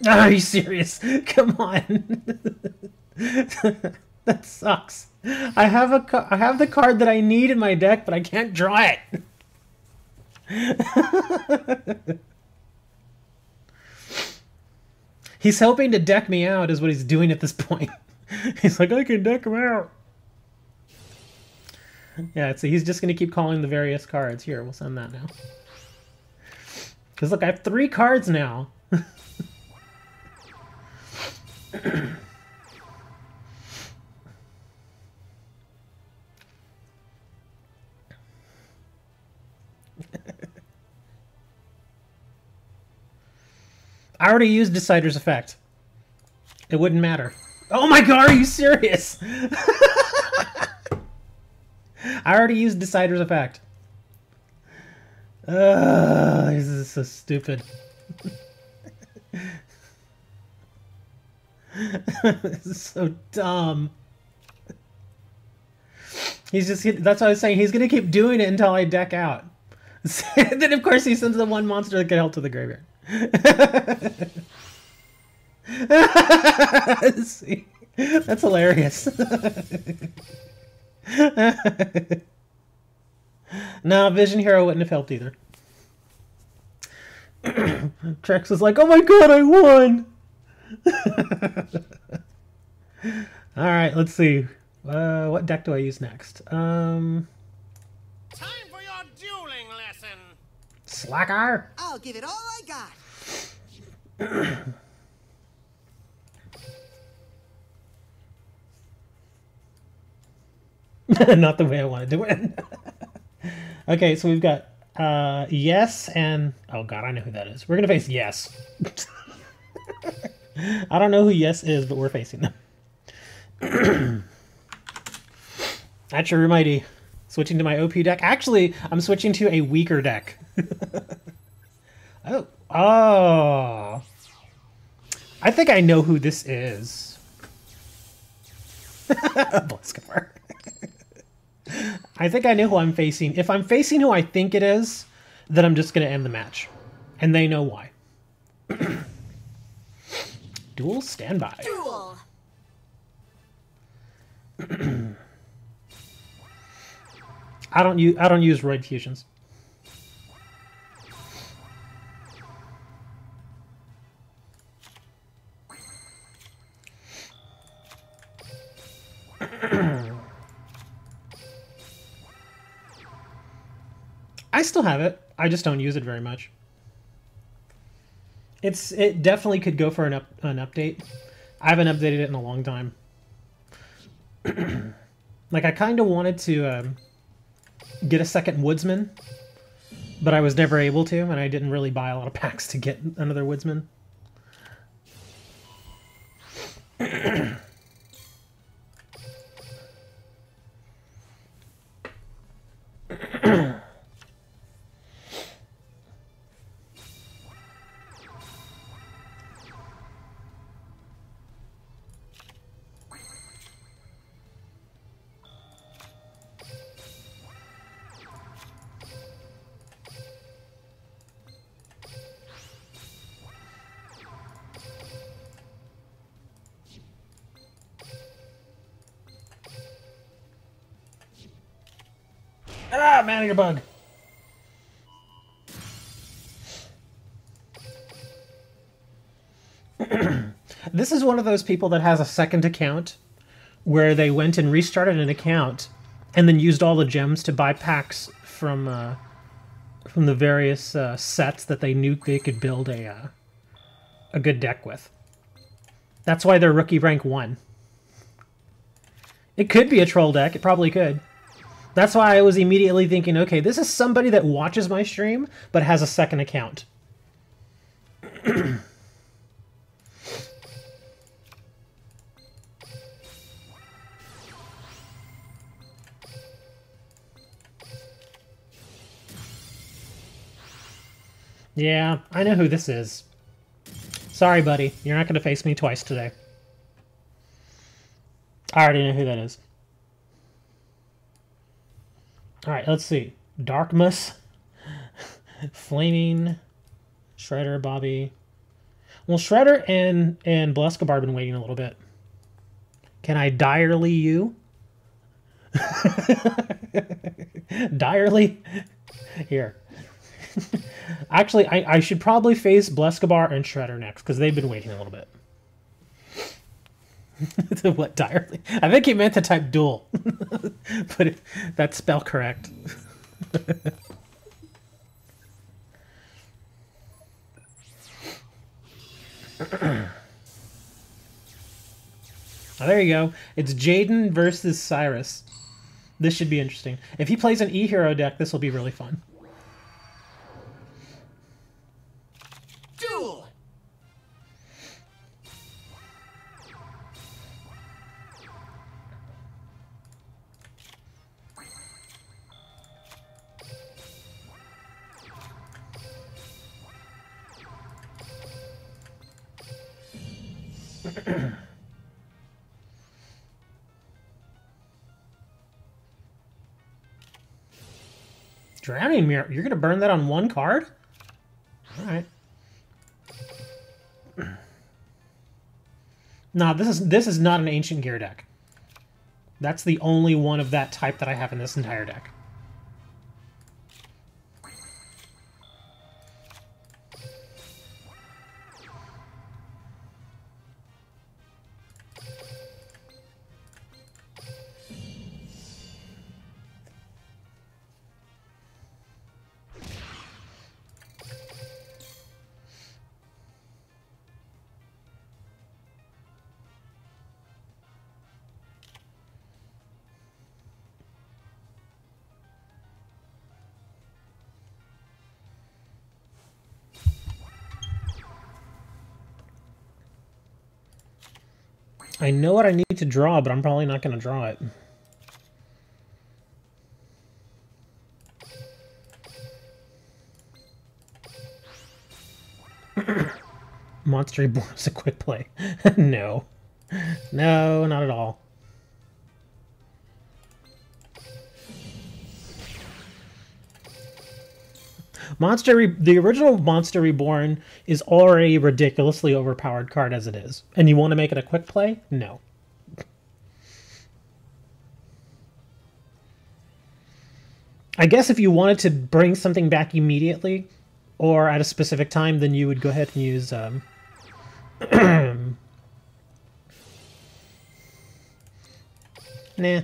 Are you serious? Come on. That sucks. I have the card that I need in my deck, but I can't draw it. He's hoping to deck me out is what he's doing at this point. He's like, I can deck him out. Yeah, so he's just going to keep calling the various cards. Here, we'll send that now. Because look, I have 3 cards now. I already used Decider's Effect. It wouldn't matter. Oh my god, are you serious? I already used Decider's Effect. This is so stupid. This is so dumb. That's what I was saying. He's going to keep doing it until I deck out. Then, of course, he sends the one monster that can help to the graveyard. See? That's hilarious. No, Vision Hero wouldn't have helped either. Trex is like, oh my god, I won! Alright, let's see. What deck do I use next?
Time for your dueling lesson.
Slacker!
I'll give it all I got.
Not the way I wanted to win. Okay, so we've got Yes and... Oh god, I know who that is. We're going to face Yes. I don't know who Yes is, but we're facing them. That's your mighty. Switching to my OP deck. Actually, I'm switching to a weaker deck. Oh. Oh. I think I know who this is. Blitzcar. I think I know who I'm facing. If I'm facing who I think it is, then I'm just going to end the match. And they know why. Duel standby.
Duel.
I don't use Roid Fusions. I still have it. I just don't use it very much. It definitely could go for an update. I haven't updated it in a long time. Like I kind of wanted to get a second Woodsman, but I was never able to, and I didn't really buy a lot of packs to get another Woodsman. Ah, man-eater bug. This is one of those people that has a second account where they went and restarted an account and then used all the gems to buy packs from the various sets that they knew they could build a good deck with. That's why they're rookie rank 1. It could be a troll deck. It probably could. That's why I was immediately thinking, okay, this is somebody that watches my stream but has a second account. Yeah, I know who this is. Sorry, buddy. You're not going to face me twice today. I already know who that is. Alright, let's see. Darkmus. Flaming. Shredder, Bobby. Well, Shredder and Blescobar have been waiting a little bit. Can I direly you? Direly? Here. Actually, I should probably face Blescobar and Shredder next, because they've been waiting a little bit. What, direly? I think he meant to type duel. But that's spell correct. Oh, there you go. It's Jaden versus Cyrus. This should be interesting. If he plays an E-Hero deck, this will be really fun.
Duel!
Drowning Mirror. You're going to burn that on one card? Alright. Nah, this is not an Ancient Gear deck. That's the only one of that type that I have in this entire deck. I know what I need to draw, but I'm probably not going to draw it. Monster Reborn is a quick play. No. No, not at all. The original Monster Reborn is already a ridiculously overpowered card as it is. And you want to make it a quick play? No. I guess if you wanted to bring something back immediately, or at a specific time, then you would go ahead and use... Nah.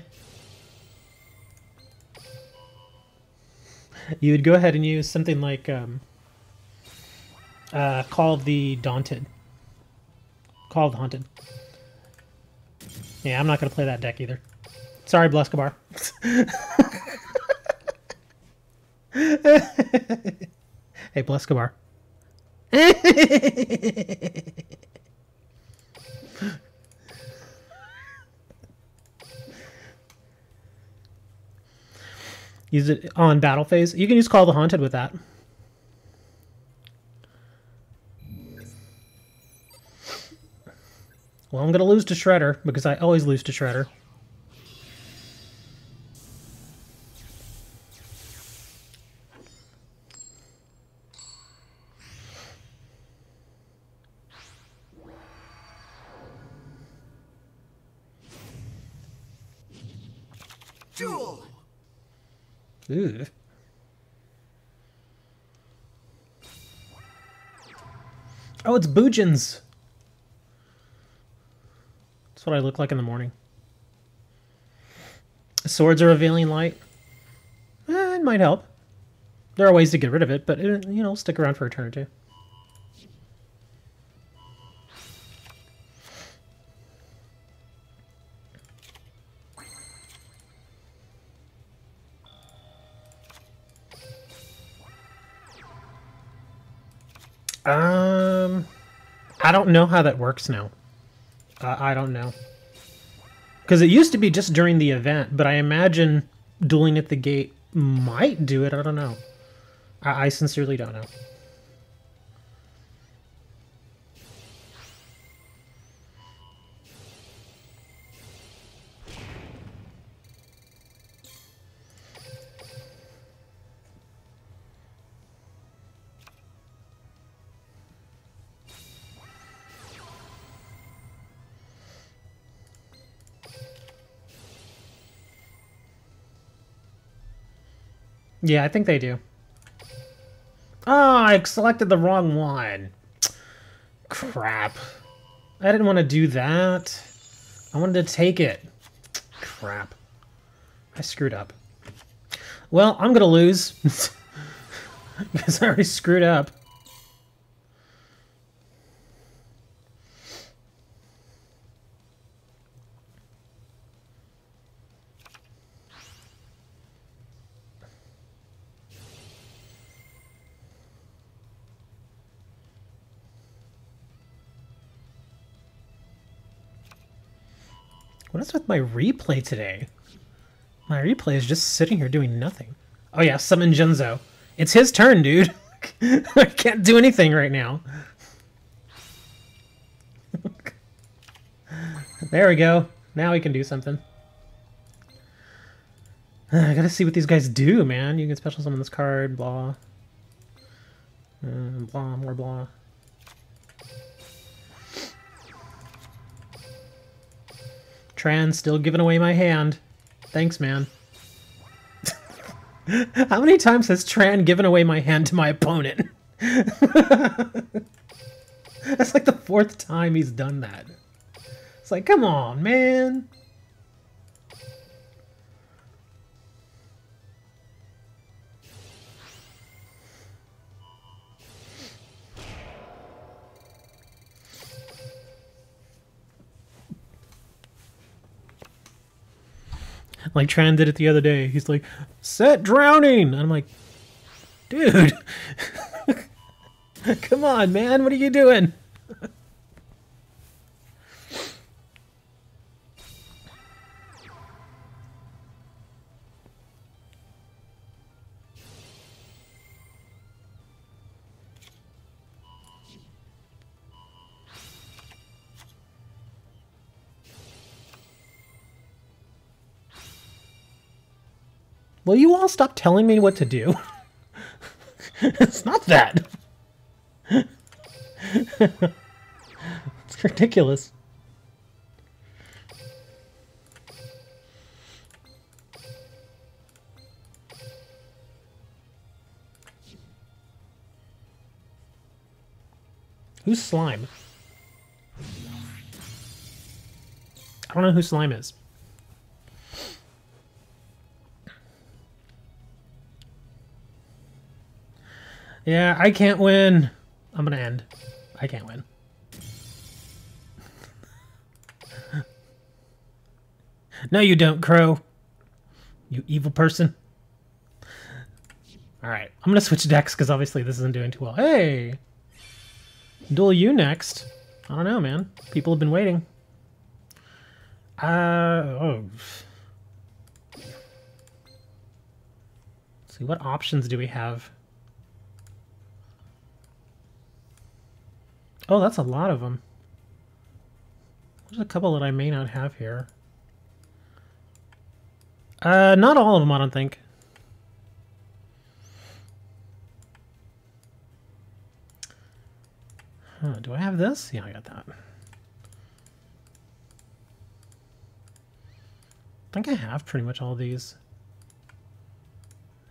You would go ahead and use something like Call of the Daunted. Call of the Haunted. Yeah, I'm not going to play that deck either. Sorry, Blescobar. Hey, Blescobar. Use it on battle phase. You can use Call the Haunted with that. Well, I'm going to lose to Shredder, because I always lose to Shredder.
Duel!
Ugh. Oh, it's Boojins. That's what I look like in the morning. Swords are revealing light. It might help. There are ways to get rid of it, but it, you know, stick around for a turn or two. I don't know how that works now. I don't know. Because it used to be just during the event, but I imagine dueling at the gate might do it. I don't know. I sincerely don't know. Yeah, I think they do. Oh, I selected the wrong one. Crap. I didn't want to do that. I wanted to take it. Crap. I screwed up. Well, I'm gonna lose. Because I already screwed up. What is with my replay today? My replay is just sitting here doing nothing. Oh yeah, summon Junzo. It's his turn, dude. I can't do anything right now. There we go. Now we can do something. I gotta see what these guys do, man. You can special summon this card, blah. Blah, more blah. Tran still giving away my hand. Thanks, man. How many times has Tran given away my hand to my opponent? That's like the 4th time he's done that. It's like, come on, man. Like Tran did it the other day. He's like, set drowning! And I'm like, dude! Come on, man, what are you doing? Will you all stop telling me what to do? It's not that. It's ridiculous. Who's Slime? I don't know who Slime is. Yeah, I can't win. I'm gonna end. I can't win. No, you don't, Crow. You evil person. Alright, I'm gonna switch decks because obviously this isn't doing too well. Hey! Duel you next. I don't know, man. People have been waiting. Oh. Let's see, what options do we have? Oh, that's a lot of them. There's a couple that I may not have here. Not all of them, I don't think. Huh, do I have this? Yeah, I got that. I think I have pretty much all these.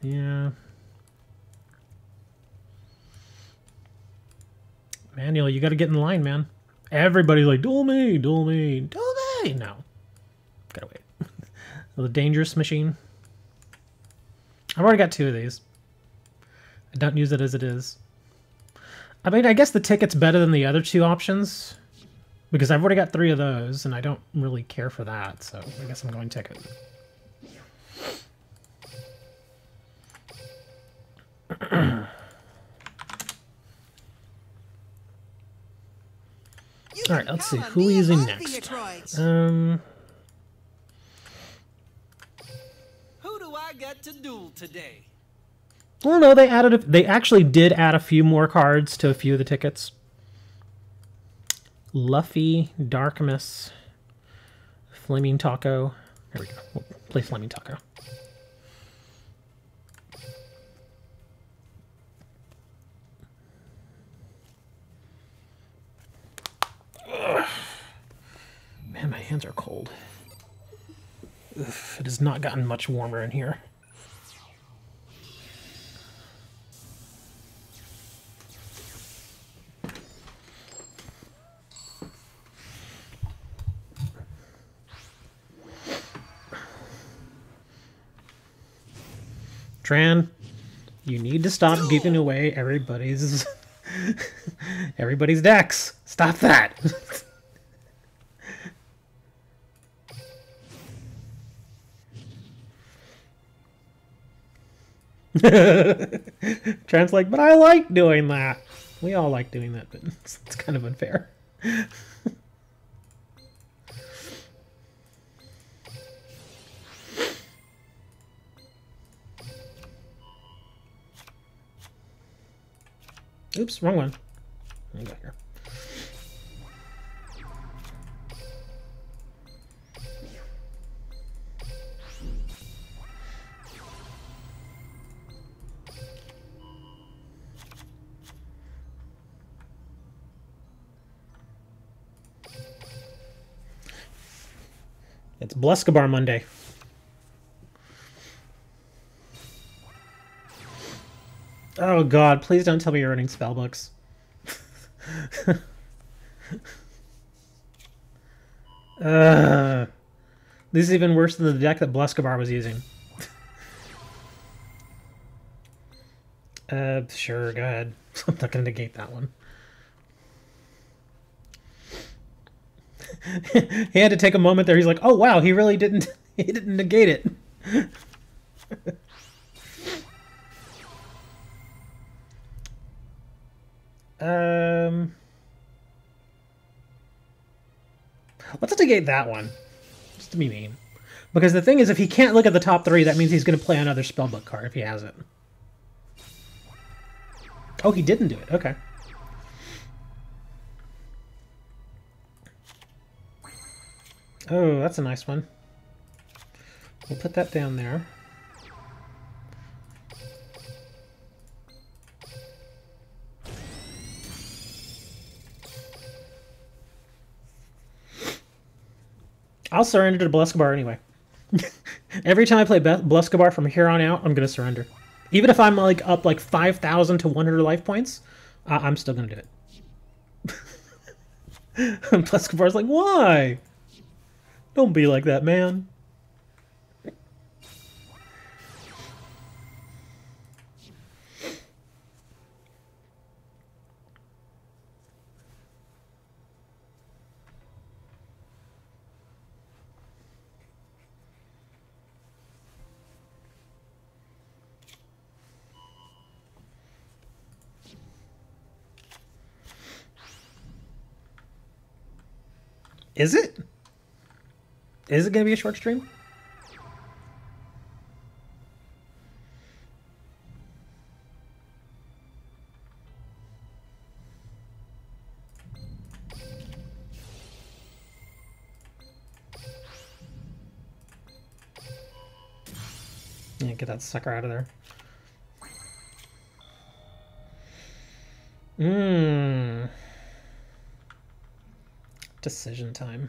Yeah. Manuel, you gotta get in line, man. Everybody's like, duel me, duel me, duel me. No. Gotta wait. The dangerous machine. I've already got 2 of these. I don't use it as it is. I mean, I guess the ticket's better than the other 2 options. Because I've already got 3 of those, and I don't really care for that, so I guess I'm going ticket. Alright, let's see. Who are we using next?
Who do I get to duel today?
Well, no, they actually did add a few more cards to a few of the tickets. Luffy, Darkness, Flaming Taco. There we go. We'll play Flaming Taco. Ugh. Man, my hands are cold. Ugh, it has not gotten much warmer in here. Tran, you need to stop giving away everybody's everybody's decks. Stop that. Tran's like, but I like doing that. We all like doing that, but it's kind of unfair. Oops, wrong one. Let me go here. It's Bluscabar Monday. Oh god, please don't tell me you're running spellbooks. This is even worse than the deck that Bluscabar was using. Sure, go ahead. I'm not gonna negate that one. He had to take a moment there. He's like, oh wow, he really didn't he didn't negate it. Let's negate that one. Just to be mean. Because the thing is, if he can't look at the top 3, that means he's going to play another spellbook card if he has it. Oh, he didn't do it. Okay. Oh, that's a nice one. We'll put that down there. I'll surrender to Bluscabar anyway. Every time I play Bluscabar from here on out, I'm going to surrender. Even if I'm like up like 5,000 to 100 life points, I'm still going to do it. Bluscabar's like, why? Don't be like that, man. Is it? Is it going to be a short stream? Yeah, get that sucker out of there. Decision time.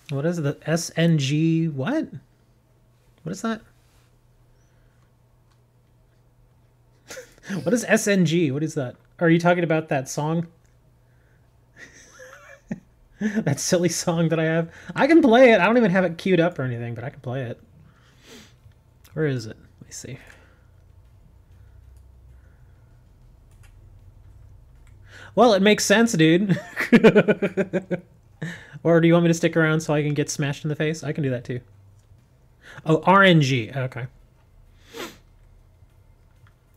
What is the SNG? What? What is that? What is SNG? What is that? Are you talking about that song? That silly song that I have? I can play it. I don't even have it queued up or anything, but I can play it. Where is it? Let me see. Well, it makes sense, dude. Or do you want me to stick around so I can get smashed in the face? I can do that too. Oh, RNG. Okay.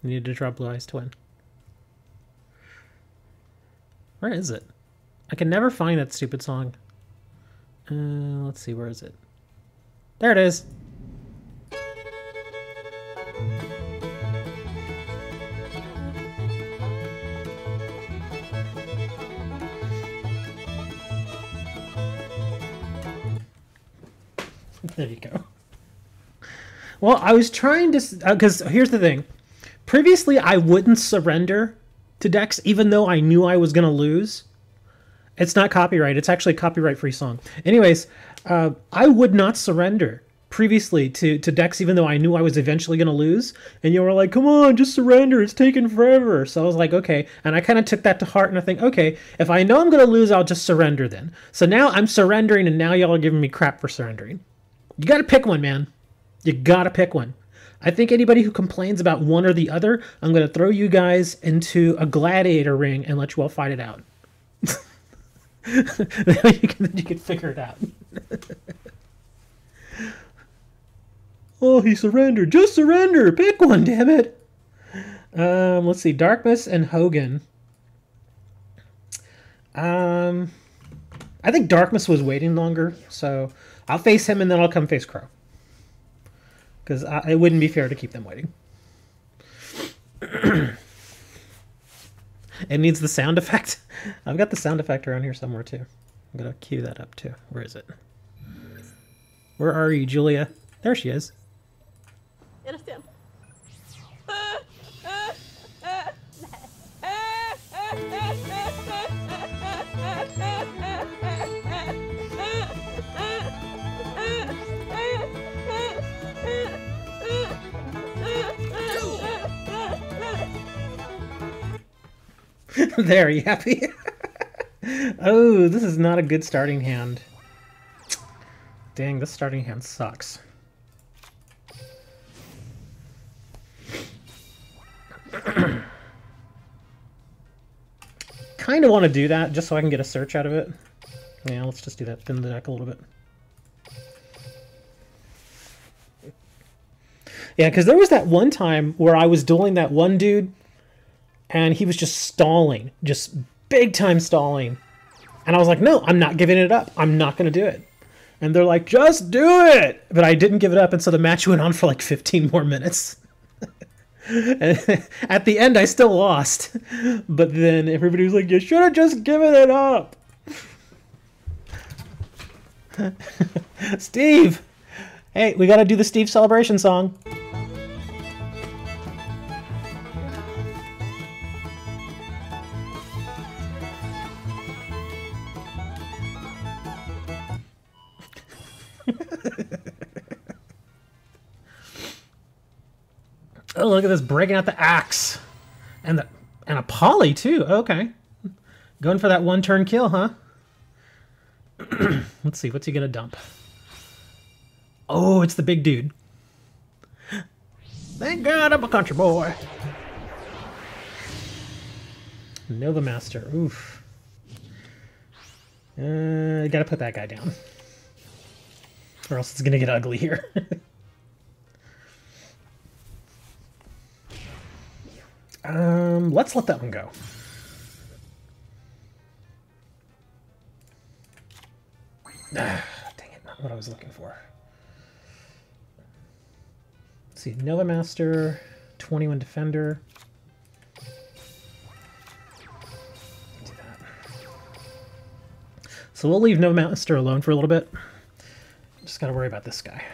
You need to draw Blue Eyes to win. Where is it? I can never find that stupid song. Let's see, where is it? There it is. There you go. Well, I was trying to... Because here's the thing. Previously, I wouldn't surrender to decks even though I knew I was going to lose. It's not copyright. It's actually a copyright-free song. Anyways, I would not surrender previously to decks even though I knew I was eventually going to lose. And you were like, come on, just surrender. It's taking forever. So I was like, okay. And I kind of took that to heart and I think, okay, if I know I'm going to lose, I'll just surrender then. So now I'm surrendering and now y'all are giving me crap for surrendering. You got to pick one, man. You got to pick one. I think anybody who complains about one or the other, I'm going to throw you guys into a gladiator ring and let you all fight it out. Then you can figure it out. Oh, he surrendered. Just surrender. Pick one, damn it. Let's see. Darkness and Hogan. I think Darkness was waiting longer, so I'll face him and then I'll come face Crow. Because it wouldn't be fair to keep them waiting. It needs the sound effect. I've got the sound effect around here somewhere too. I'm going to cue that up too. Where is it? Where are you, Julia? There she is.
Understand?
There, you happy? Oh, this is not a good starting hand. Dang, this starting hand sucks. Kind of want to do that just so I can get a search out of it. Yeah, let's just do that. Thin the deck a little bit. Yeah, because there was that one time where I was dueling that one dude and he was just stalling, just big time stalling. And I was like, no, I'm not giving it up. I'm not going to do it. And they're like, just do it. But I didn't give it up. And so the match went on for like 15 more minutes. And at the end, I still lost. But then everybody was like, you should have just given it up. Steve. Hey, we got to do the Steve celebration song. Oh, look at this, breaking out the axe. And a poly too. Okay. Going for that one turn kill, huh? Let's see, what's he gonna dump? Oh, it's the big dude. Thank God I'm a country boy. Nova Master. Oof. Gotta put that guy down. Or else it's gonna get ugly here. Let's let that one go. Dang it, not what I was looking for. Let's see, Nova Master, 21 Defender. Do that. So we'll leave Nova Master alone for a little bit. Just gotta worry about this guy.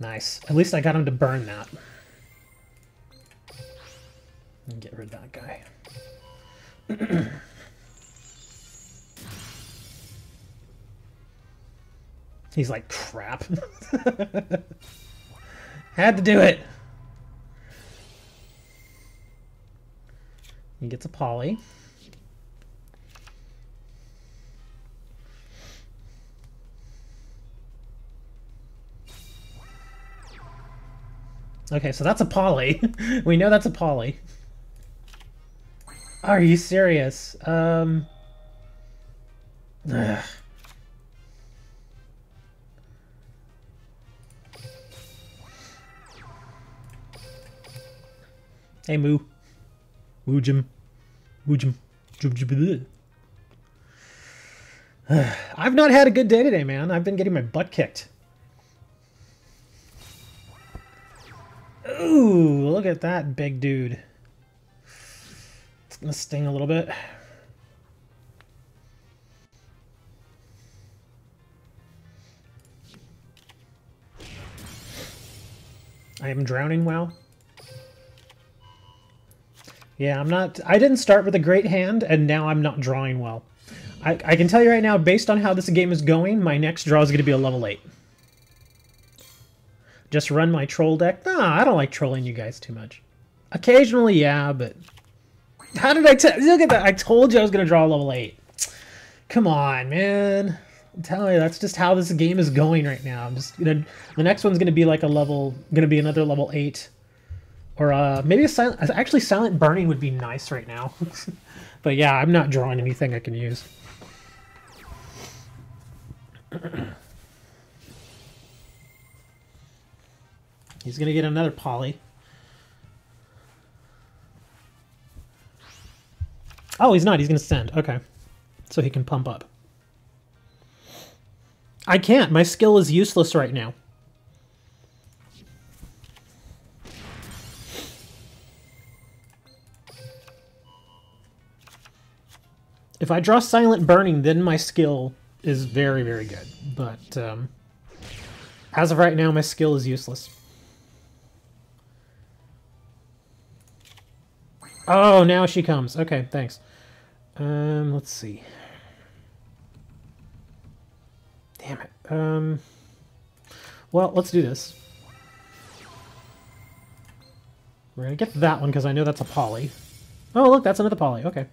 Nice. At least I got him to burn that. And get rid of that guy. He's like, crap. Had to do it. He gets a poly. Okay, so that's a poly. We know that's a poly. Are you serious? Ugh. Hey, Moo. Woojum. Woojum. I've not had a good day today, man. I've been getting my butt kicked. Ooh, look at that big dude. It's gonna sting a little bit. I am drowning, wow. Yeah, I didn't start with a great hand, and now I'm not drawing well. I can tell you right now, based on how this game is going, my next draw is going to be a level 8. Just run my troll deck? Nah, I don't like trolling you guys too much. Occasionally, yeah, but... How did I tell... Look at that! I told you I was going to draw a level 8. Come on, man. I'm telling you, that's just how this game is going right now. I'm just gonna... The next one's going to be like a level... Going to be another level 8. Or maybe a silent... Actually, silent burning would be nice right now. But yeah, I'm not drawing anything I can use. He's going to get another poly. Oh, he's not. He's going to send. Okay. So he can pump up. I can't. My skill is useless right now. If I draw Silent Burning, then my skill is very, very good. But as of right now, my skill is useless. Oh, now she comes. Okay, thanks. Let's see. Damn it. Well, let's do this. We're gonna get that one because I know that's a poly. Oh, look, that's another poly. Okay.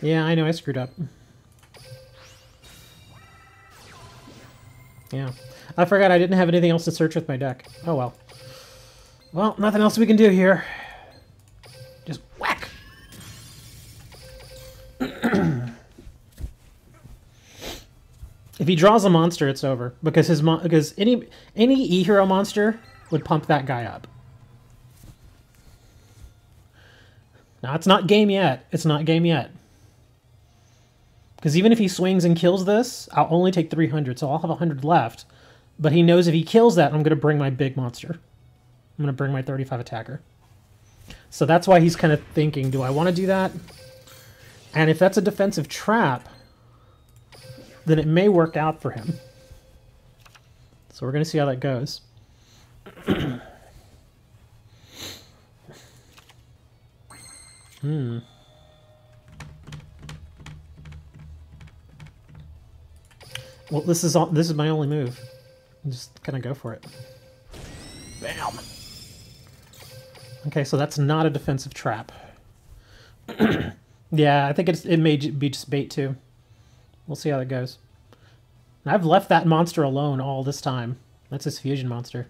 Yeah, I know I screwed up. Yeah. I forgot I didn't have anything else to search with my deck. Oh well. Well, nothing else we can do here. Just whack! If he draws a monster, it's over. Because any E-Hero monster would pump that guy up. Now, it's not game yet. It's not game yet. Because even if he swings and kills this, I'll only take 300, so I'll have 100 left. But he knows if he kills that, I'm going to bring my big monster. I'm going to bring my 35 attacker. So that's why he's kind of thinking, do I want to do that? And if that's a defensive trap, then it may work out for him. So we're going to see how that goes. Well, this is my only move. Just kind of go for it. Bam. Okay, so that's not a defensive trap. Yeah, I think it may be just bait too. We'll see how that goes. And I've left that monster alone all this time. That's his fusion monster.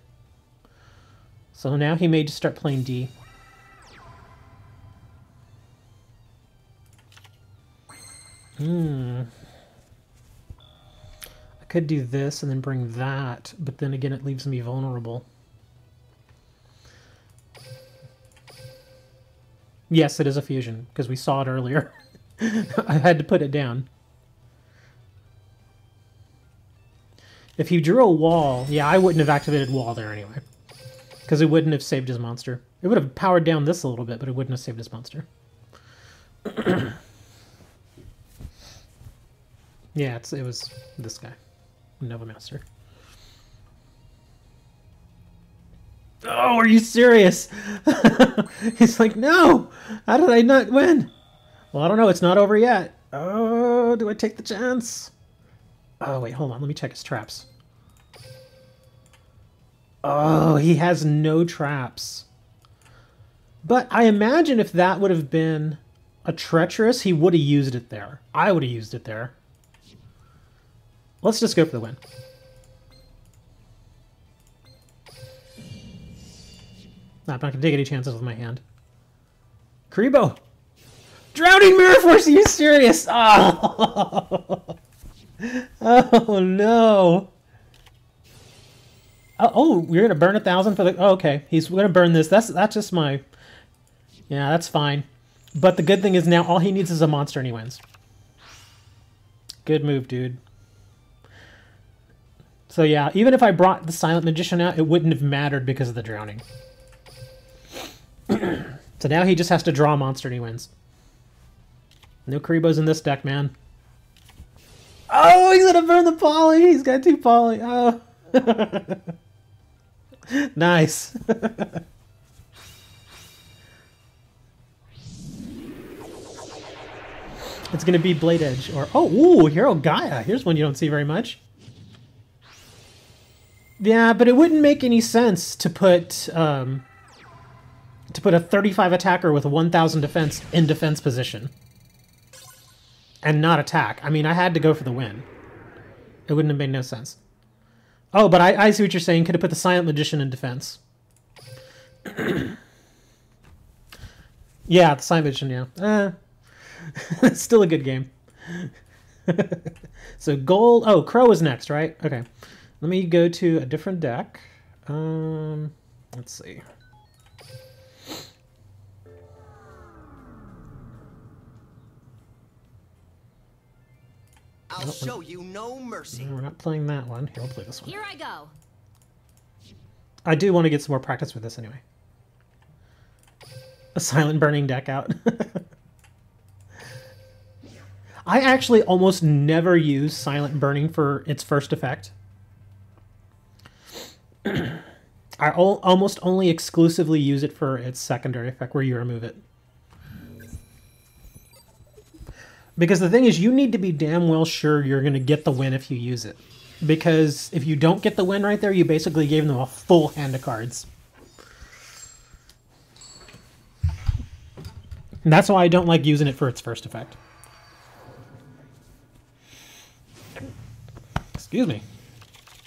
So now he may just start playing D. I could do this and then bring that, but then again it leaves me vulnerable. Yes, it is a fusion, because we saw it earlier. I had to put it down. If he drew a wall, yeah, I wouldn't have activated wall there anyway. Because it wouldn't have saved his monster. It would have powered down this a little bit, but it wouldn't have saved his monster. Yeah, it was this guy, Nova Master. Oh, are you serious? He's like, no! How did I not win? Well, I don't know. It's not over yet. Oh, do I take the chance? Oh, wait, hold on. Let me check his traps. Oh, he has no traps. But I imagine if that would have been a treacherous, he would have used it there. I would have used it there. Let's just go for the win. I'm not going to take any chances with my hand. Karibo! Drowning Mirror Force, are you serious? Oh, oh no. Oh, you're going to burn 1,000 for the... Oh, okay, he's going to burn this. That's just my... Yeah, that's fine. But the good thing is now all he needs is a monster and he wins. Good move, dude. So yeah, even if I brought the Silent Magician out, it wouldn't have mattered because of the drowning. So now he just has to draw a monster and he wins. No Karibos in this deck, man. Oh, he's gonna burn the poly! He's got 2 poly. Oh. Nice. It's gonna be Blade Edge or... Oh, ooh, Hero Gaia. Here's one you don't see very much. Yeah, but it wouldn't make any sense to put a 35 attacker with a 1,000 defense in defense position and not attack. I mean, I had to go for the win. It wouldn't have made no sense. Oh, but I see what you're saying. Could have put the Silent Magician in defense. Yeah, the Silent Magician, yeah. It's still a good game. So gold... Oh, Crow is next, right? Okay. Let me go to a different deck. Let's see.
I'll show you no mercy.
No, we're not playing that one. Here, I'll play this one.
Here I go.
I do want to get some more practice with this anyway. A Silent Burning deck out. I actually almost never use Silent Burning for its first effect. I almost only exclusively use it for its secondary effect where you remove it. Because the thing is, you need to be damn well sure you're going to get the win if you use it. Because if you don't get the win right there, you basically gave them a full hand of cards. And that's why I don't like using it for its first effect. Excuse me.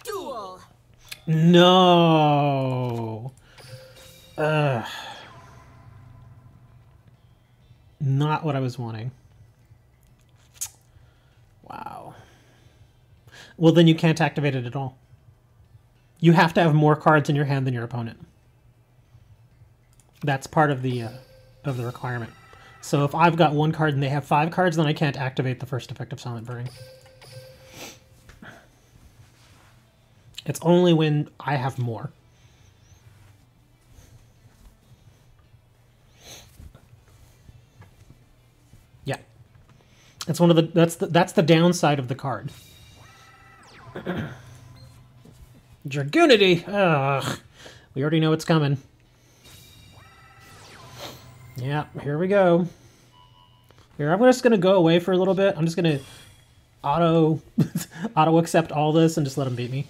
Duel.
No. Not what I was wanting. Wow. Well, then you can't activate it at all. You have to have more cards in your hand than your opponent. That's part of the requirement. So if I've got 1 card and they have 5 cards, then I can't activate the first effect of Silent Burning. It's only when I have more. Yeah. It's one of the that's the downside of the card. Dragoonity! Ugh. We already know it's coming. Yeah, here we go. Here, I'm just gonna go away for a little bit. I'm just gonna auto accept all this and just let him beat me.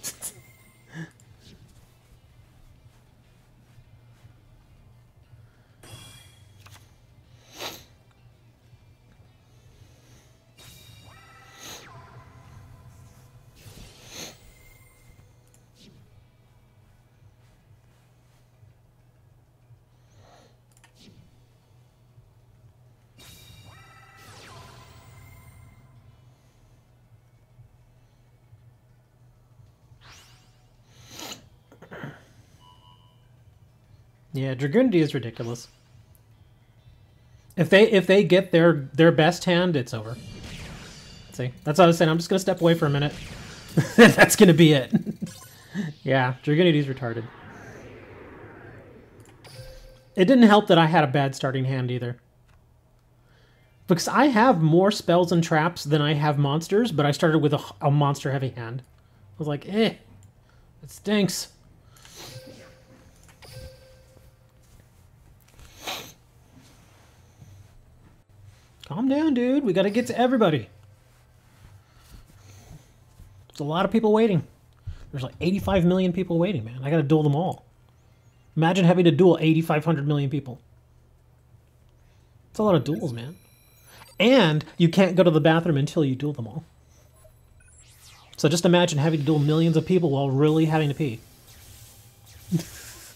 Yeah, Dragoonity is ridiculous. If they get their best hand, it's over. See, that's what I was saying. I'm just gonna step away for a minute. That's gonna be it. Yeah, Dragoonity is retarded. It didn't help that I had a bad starting hand either. Because I have more spells and traps than I have monsters, but I started with a monster-heavy hand. I was like, it stinks. Calm down, dude. We gotta get to everybody. There's a lot of people waiting. There's like 85 million people waiting, man. I gotta duel them all. Imagine having to duel 8,500 million people. It's a lot of duels, man. And you can't go to the bathroom until you duel them all. So just imagine having to duel millions of people while really having to pee.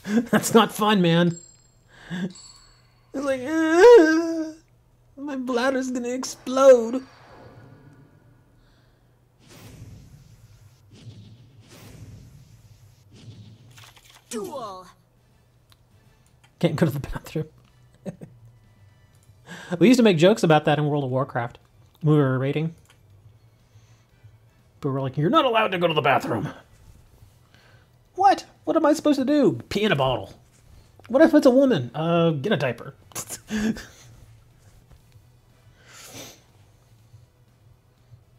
That's not fun, man. It's like, my bladder's gonna explode.
Duel.
Can't go to the bathroom. We used to make jokes about that in World of Warcraft when we were raiding. But we're like, you're not allowed to go to the bathroom. What? What am I supposed to do? Pee in a bottle. What if it's a woman? Get a diaper.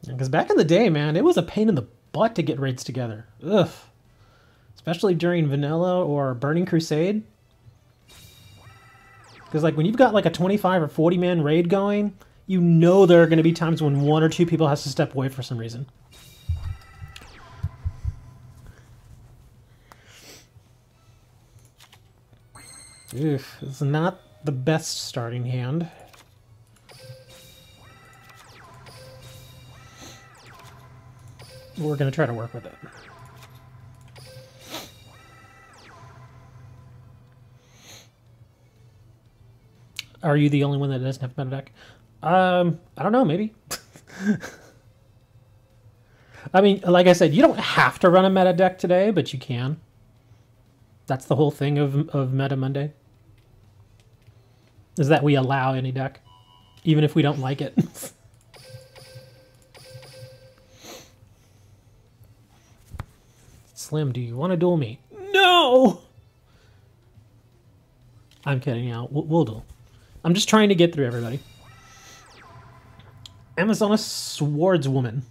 Because back in the day, man, it was a pain in the butt to get raids together. Ugh. Especially during Vanilla or Burning Crusade. Because like when you've got like a 25 or 40 man raid going, you know there are going to be times when one or two people has to step away for some reason. Oof, it's not the best starting hand. We're going to try to work with it. Are you the only one that doesn't have meta deck? I don't know, maybe. I mean, like I said, you don't have to run a meta deck today, but you can. That's the whole thing of Meta Monday. Is that we allow any deck, even if we don't like it. Slim, do you want to duel me? No! I'm kidding, yeah, we'll duel. I'm just trying to get through everybody. Amazona Swordswoman.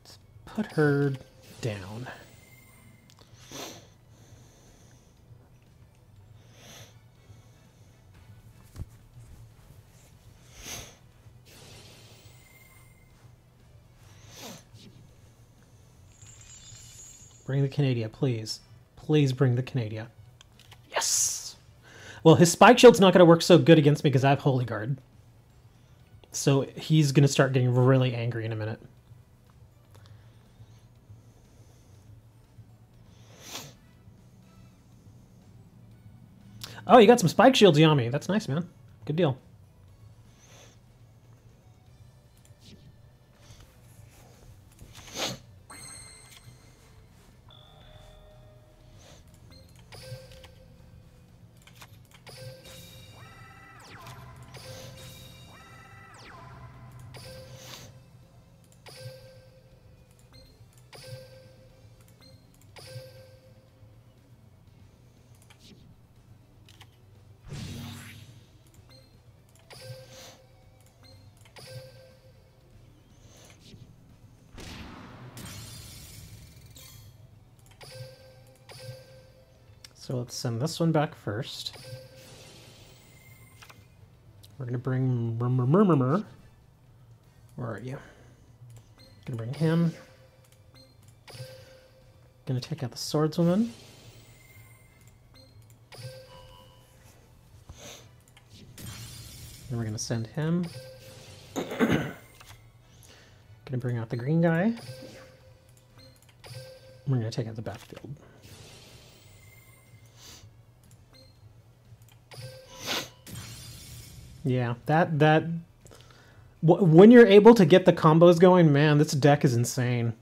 Let's put her down. Bring the Canadia, please. Please bring the Canadia. Yes! Well, his Spike Shield's not going to work so good against me because I have Holy Guard. So he's going to start getting really angry in a minute. Oh, you got some Spike Shields, Yami. That's nice, man. Good deal. So let's send this one back first. We're gonna bring Murmur. Where are you? Gonna bring him. Gonna take out the Swordswoman. Then we're gonna send him. Gonna bring out the green guy. We're gonna take out the battlefield. Yeah, when you're able to get the combos going, man, this deck is insane.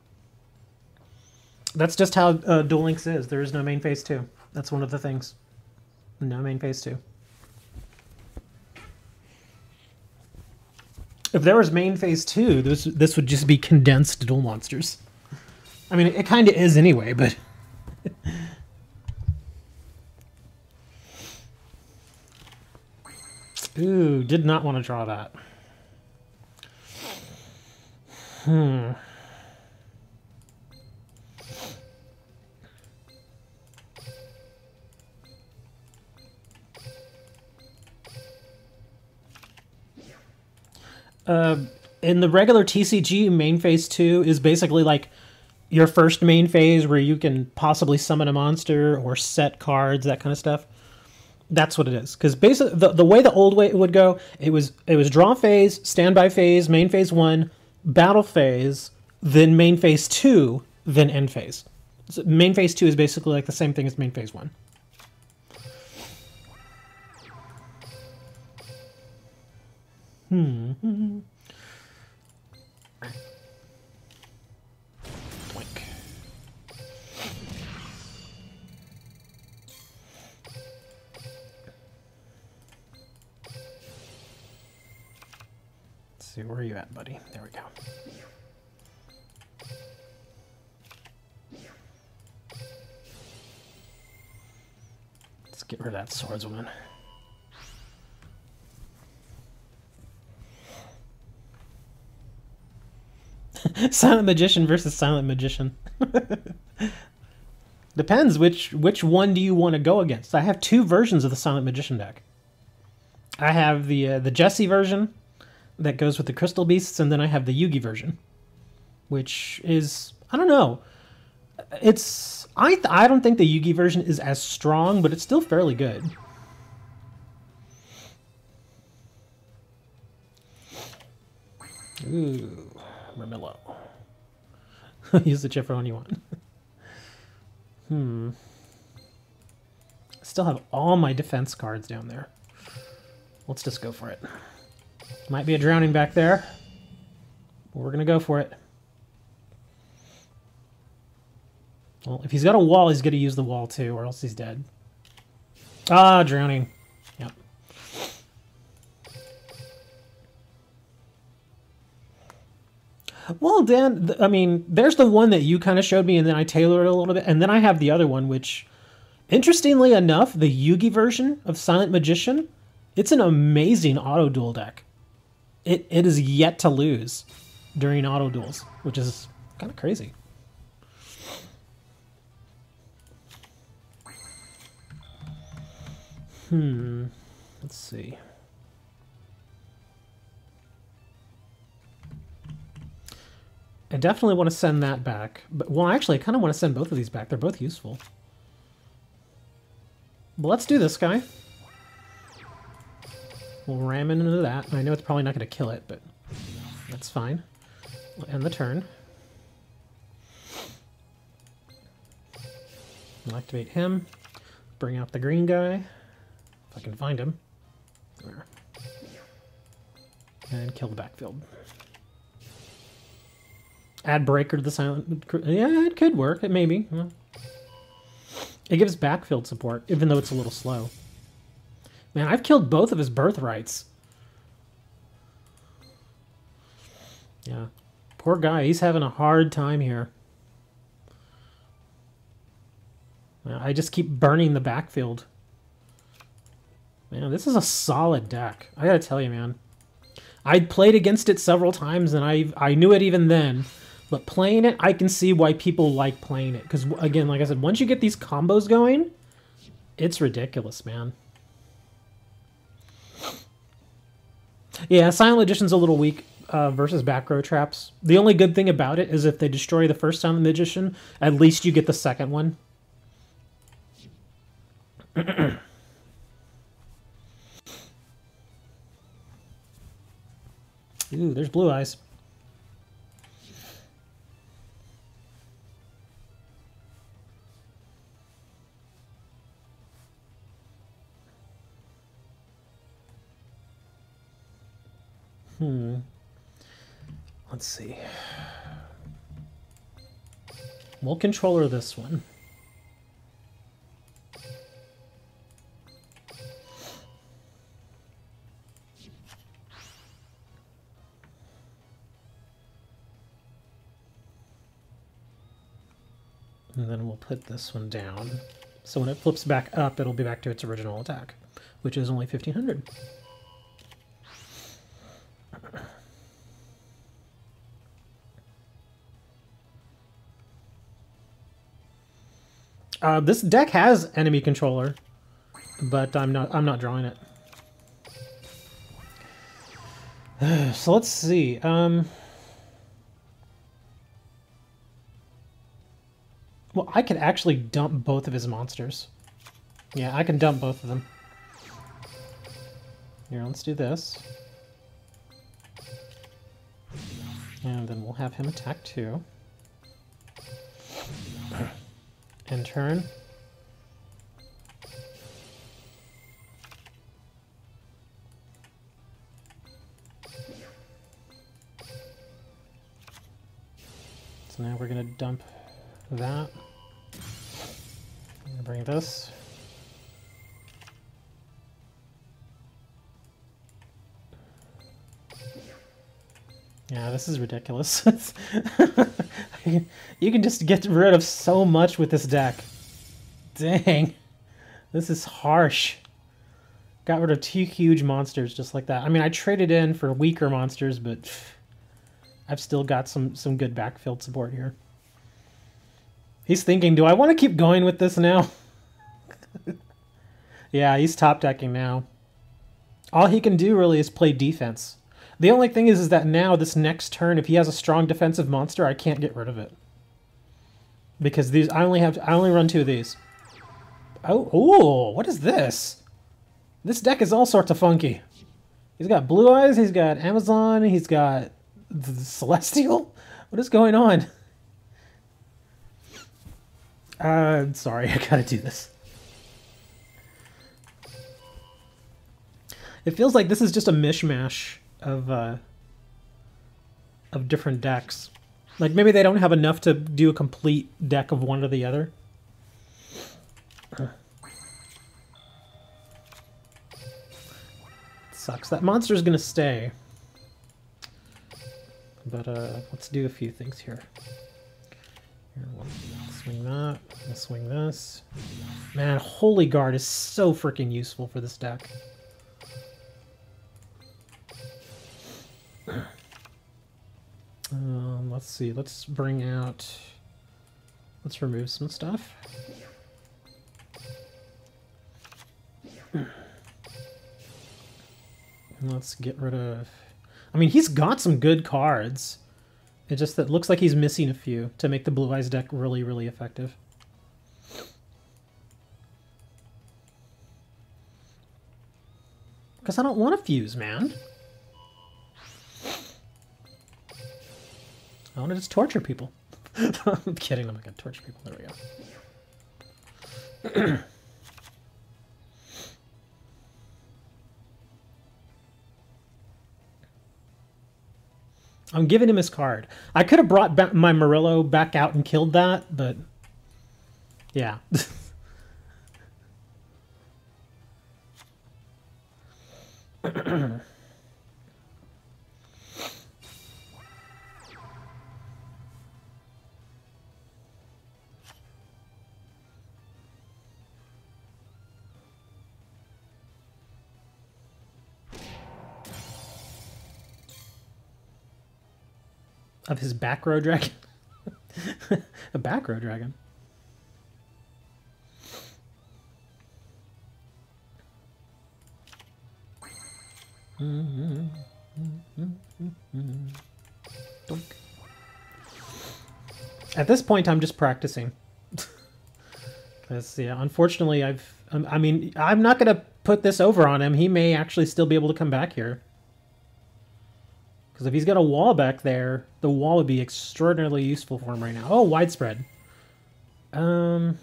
That's just how Duel Links is. There is no main phase 2. That's one of the things. No main phase 2. If there was main phase 2, this would just be condensed duel monsters. I mean, it kind of is anyway, but... Ooh, did not want to draw that. In the regular TCG, main phase 2 is basically like your first main phase where you can possibly summon a monster or set cards, that kind of stuff. That's what it is. Because basically, the way the old way it would go, it was draw phase, standby phase, main phase 1, battle phase, then main phase 2, then end phase. So main phase 2 is basically like the same thing as main phase 1. Blink. Let's see, where are you at, buddy? There we go. Let's get rid of that swordswoman. Silent Magician versus Silent Magician. Depends which one do you want to go against. I have two versions of the Silent Magician deck. I have the Jesse version that goes with the Crystal Beasts, and then I have the Yugi version, which is, I don't know. It's I don't think the Yugi version is as strong, but it's still fairly good. Ooh. Ramillo. Use whichever one you want. Still have all my defense cards down there. Let's just go for it. Might be a drowning back there. But we're going to go for it. Well, if he's got a wall, he's going to use the wall too, or else he's dead. Ah, drowning. Yep. Well, Dan, I mean, there's the one that you kind of showed me, and then I tailored it a little bit, and then I have the other one, which, interestingly enough, the Yugi version of Silent Magician, it's an amazing auto duel deck. It is yet to lose during auto duels, which is kind of crazy. Let's see. I definitely want to send that back. But, well, actually, I kind of want to send both of these back. They're both useful. But let's do this guy. We'll ram into that. I know it's probably not going to kill it, but that's fine. We'll end the turn. We'll activate him. Bring out the green guy. If I can find him. There. And kill the backfield. Add breaker to the silent... Yeah, it could work. It maybe. Yeah. It gives backfield support, even though it's a little slow. Man, I've killed both of his birthrights. Yeah. Poor guy. He's having a hard time here. I just keep burning the backfield. Man, this is a solid deck. I gotta tell you, man. I'd played against it several times, and I knew it even then. But playing it, I can see why people like playing it. Because, again, like I said, once you get these combos going, it's ridiculous, man. Yeah, Silent Magician's a little weak versus back row traps. The only good thing about it is if they destroy the first Silent Magician, at least you get the second one. Ooh, there's blue eyes. Let's see. We'll controller this one. And then we'll put this one down. So when it flips back up, it'll be back to its original attack, which is only 1500. This deck has enemy controller, but I'm not drawing it. So let's see. Well, I could actually dump both of his monsters. Yeah, I can dump both of them. Here, let's do this. And then we'll have him attack too. End turn. So now we're gonna dump that. I'm gonna bring this. Yeah, this is ridiculous. You can just get rid of so much with this deck. Dang. This is harsh. Got rid of 2 huge monsters just like that. I mean, I traded in for weaker monsters, but I've still got some good backfield support here. He's thinking, do I want to keep going with this now? Yeah, he's top decking now. All he can do really is play defense. The only thing is that now, this next turn, if he has a strong defensive monster, I can't get rid of it. Because these, I only run 2 of these. Oh, what is this? This deck is all sorts of funky. He's got Blue Eyes, he's got Amazon, he's got the Celestial? What is going on? Sorry, I gotta do this. It feels like this is just a mishmash of different decks. Like, maybe they don't have enough to do a complete deck of one or the other. Sucks. That monster's gonna stay. But, let's do a few things here. Here, we'll swing that. We'll swing this. Man, Holy Guard is so freaking useful for this deck. Let's see. Let's bring out... Let's remove some stuff. Let's get rid of... I mean, he's got some good cards. It just that looks like he's missing a few to make the Blue Eyes deck really, really effective. Because I don't want to fuse, man. I want to just torture people. I'm kidding, I'm not going to torture people. There we go. I'm giving him his card. I could have brought back my Murillo back out and killed that, but... Yeah. Of his back row dragon? A back row dragon? At this point, I'm just practicing. Because, yeah, unfortunately, I mean, I'm not going to put this over on him. He may actually still be able to come back here. Because if he's got a wall back there, the wall would be extraordinarily useful for him right now. Oh, widespread. So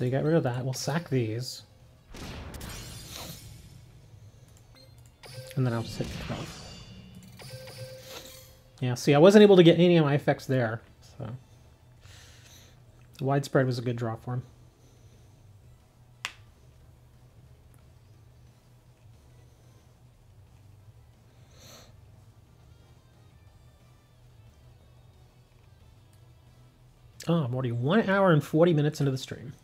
you got rid of that. We'll sack these. And then I'll just hit 12. Yeah, see, I wasn't able to get any of my effects there, so... The widespread was a good draw for him. Oh, I'm already 1 hour and 40 minutes into the stream.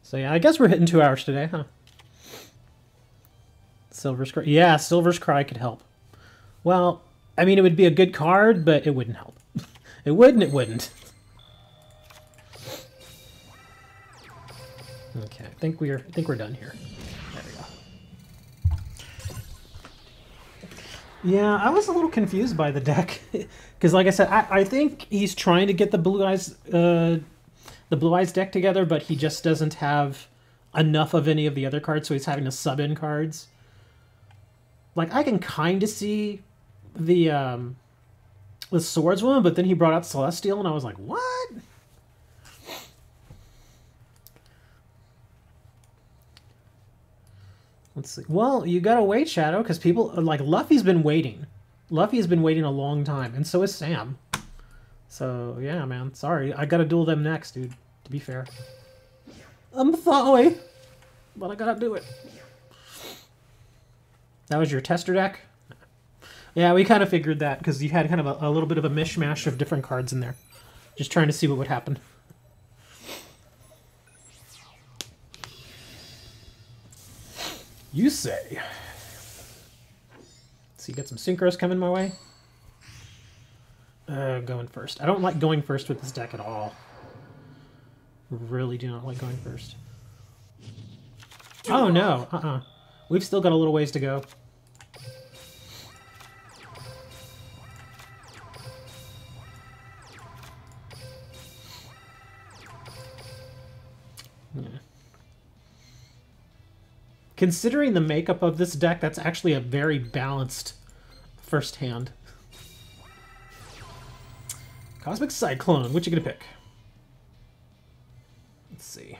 So yeah, I guess we're hitting 2 hours today, huh? Silver's Cry. Yeah, Silver's Cry could help. Well, I mean, it would be a good card, but it wouldn't help. It would and it wouldn't. Okay, I think we're done here. There we go. Yeah, I was a little confused by the deck because, like I said, I think he's trying to get the Blue Eyes deck together, but he just doesn't have enough of any of the other cards, so he's having to sub in cards. Like, I can kind of see the Swordswoman, but then he brought out Celestial, and I was like, what? Let's see. Well, you gotta wait, Shadow, because people, like, Luffy's been waiting. Luffy has been waiting a long time, and so is Sam. So, yeah, man, sorry. I gotta duel them next, dude, to be fair. I'm sorry, but I gotta do it. That was your tester deck? Yeah, we kind of figured that, because you had kind of a little bit of a mishmash of different cards in there. Just trying to see what would happen. You say. See, get some synchros coming my way. Going first. I don't like going first with this deck at all. Really do not like going first. Oh no, We've still got a little ways to go. Yeah. Considering the makeup of this deck, that's actually a very balanced first hand. Cosmic Cyclone, what you gonna pick? Let's see.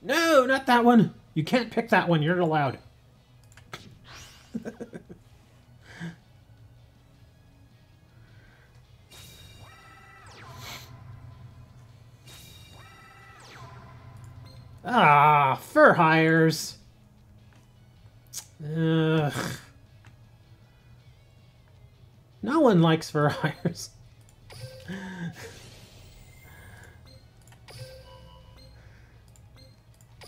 No, not that one! You can't pick that one, you're not allowed. Ah, fur hires. Ugh. No one likes fur hires.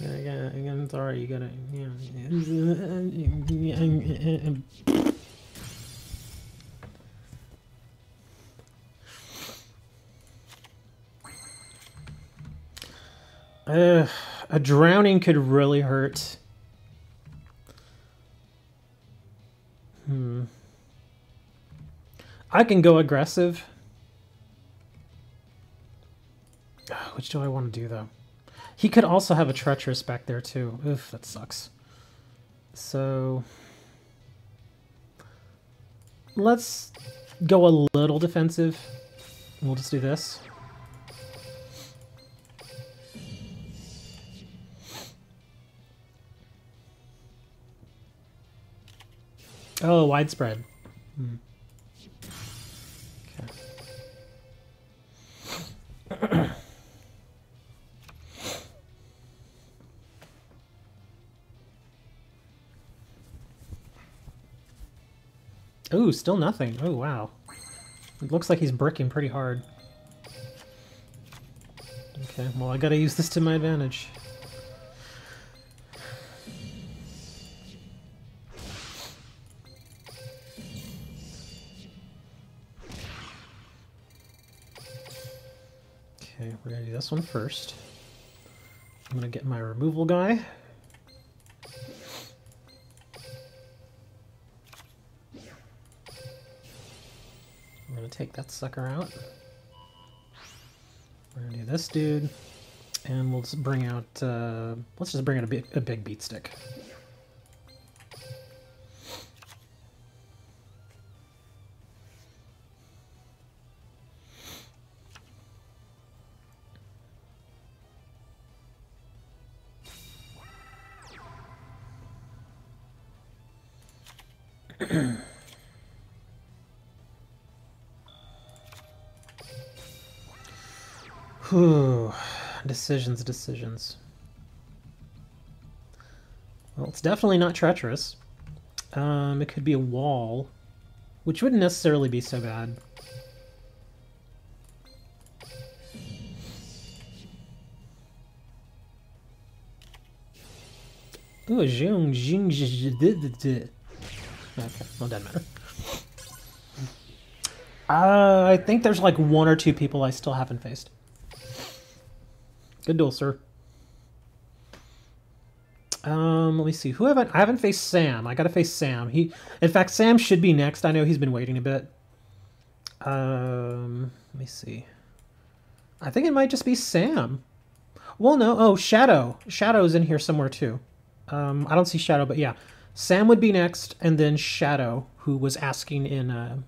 Again, sorry, you gotta. A drowning could really hurt. I can go aggressive. Which do I want to do, though? He could also have a treacherous back there, too. Oof, that sucks. So let's go a little defensive. We'll just do this. Oh, widespread. Okay. Ooh, still nothing. Oh, wow. It looks like he's bricking pretty hard. Okay, well, I gotta use this to my advantage. Okay, we're gonna do this one first. I'm gonna get my removal guy. I'm gonna take that sucker out. We're gonna do this dude, and we'll just bring out. Let's just bring out a big beat stick. Whew. Decisions. Well, it's definitely not treacherous. It could be a wall, which wouldn't necessarily be so bad. Ooh, okay, well, doesn't matter. I think there's like 1 or 2 people I still haven't faced. Good duel, sir. Let me see. I haven't faced Sam. I gotta face Sam. In fact, Sam should be next. I know he's been waiting a bit. Let me see. I think it might just be Sam. Well, no. Oh, Shadow. Shadow's in here somewhere too. I don't see Shadow, but yeah. Sam would be next, and then Shadow, who was asking in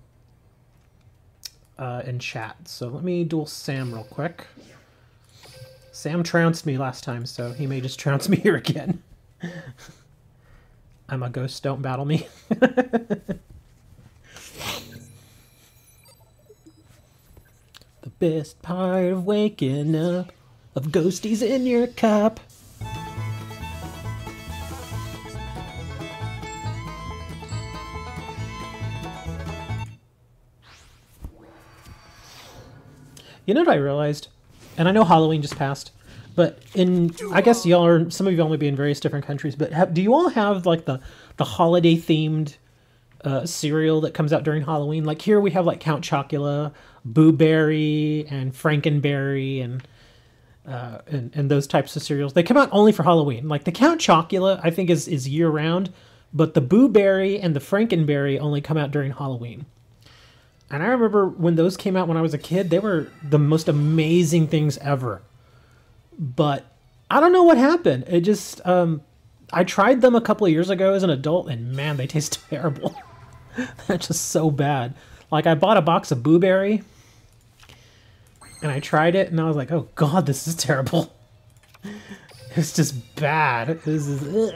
chat. So let me duel Sam real quick. Sam trounced me last time, so he may just trounce me here again. I'm a ghost, don't battle me. The best part of waking up, of ghosties in your cup. You know what I realized? And I know Halloween just passed, but I guess some of you all may be in various different countries, but do you all have like the holiday themed cereal that comes out during Halloween? Like here we have like Count Chocula, Boo Berry, and Frankenberry, and those types of cereals. They come out only for Halloween. Like the Count Chocula, I think is year round, but the Boo Berry and the Frankenberry only come out during Halloween. And I remember when those came out when I was a kid, they were the most amazing things ever. But I don't know what happened. It just, I tried them a couple of years ago as an adult, and man, they taste terrible. They're just so bad. Like, I bought a box of Boo Berry, and I tried it, and I was like, oh god, this is terrible. It's just bad. This is...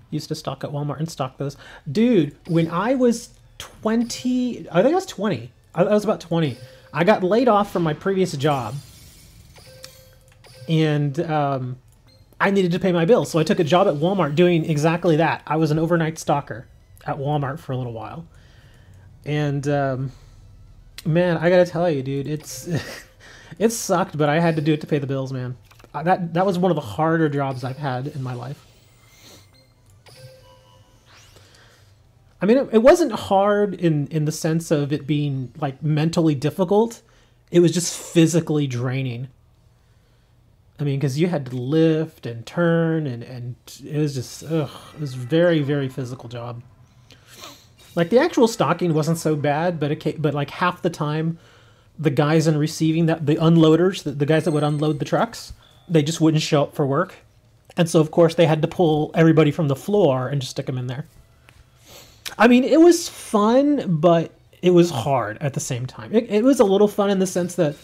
Used to stock at Walmart and stock those. Dude, when I was 20, I think I was 20. I was about 20. I got laid off from my previous job. And I needed to pay my bills. So I took a job at Walmart doing exactly that. I was an overnight stalker at Walmart for a little while. And man, I gotta tell you, dude, it sucked, but I had to do it to pay the bills, man. That was one of the harder jobs I've had in my life. I mean, it wasn't hard in the sense of it being, like, mentally difficult. It was just physically draining. I mean, because you had to lift and turn, and it was just, ugh. It was a very, very physical job. Like, the actual stocking wasn't so bad, but like, half the time, the guys in receiving, the unloaders, the guys that would unload the trucks, they just wouldn't show up for work. And so, of course, they had to pull everybody from the floor and just stick them in there. I mean, it was fun, but it was hard at the same time. It was a little fun in the sense that,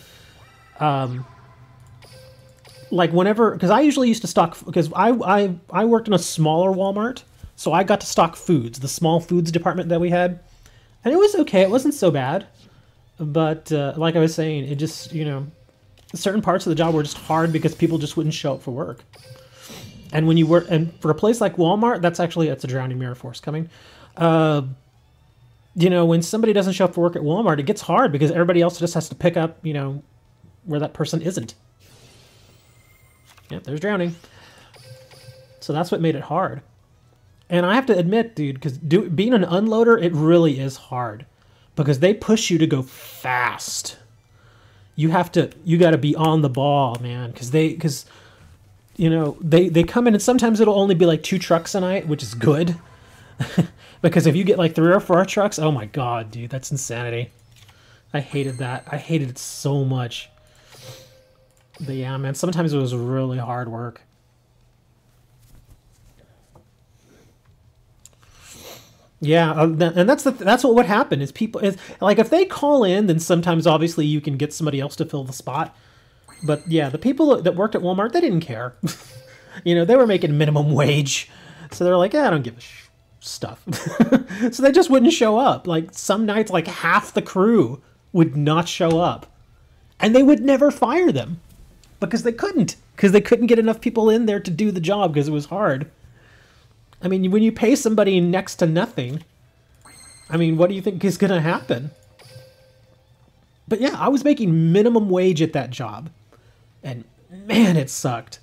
like whenever, because I usually used to stock, because I worked in a smaller Walmart, so I got to stock foods, the small foods department that we had, and it was okay. It wasn't so bad, but like I was saying, it just, you know, certain parts of the job were just hard because people just wouldn't show up for work. And when you work, and for a place like Walmart, that's a drowning mirror force coming. You know, when somebody doesn't show up for work at Walmart, it gets hard because everybody else just has to pick up, you know, where that person isn't. Yep, there's drowning. So that's what made it hard. And I have to admit, dude, because being an unloader, it really is hard because they push you to go fast. You got to be on the ball, man, because you know, they come in and sometimes it'll only be like 2 trucks a night, which is good. Because if you get like 3 or 4 trucks, oh my god, dude, that's insanity. I hated that. I hated it so much. But yeah, man, sometimes it was really hard work. Yeah, and that's what would happen is people like if they call in, then sometimes obviously you can get somebody else to fill the spot. But yeah, the people that worked at Walmart, they didn't care. You know, they were making minimum wage, so they're like, I don't give a stuff. So they just wouldn't show up. Like some nights, like half the crew would not show up, and they would never fire them because they couldn't get enough people in there to do the job because it was hard. I mean, when you pay somebody next to nothing, I mean, what do you think is going to happen? But yeah, I was making minimum wage at that job. And man, it sucked.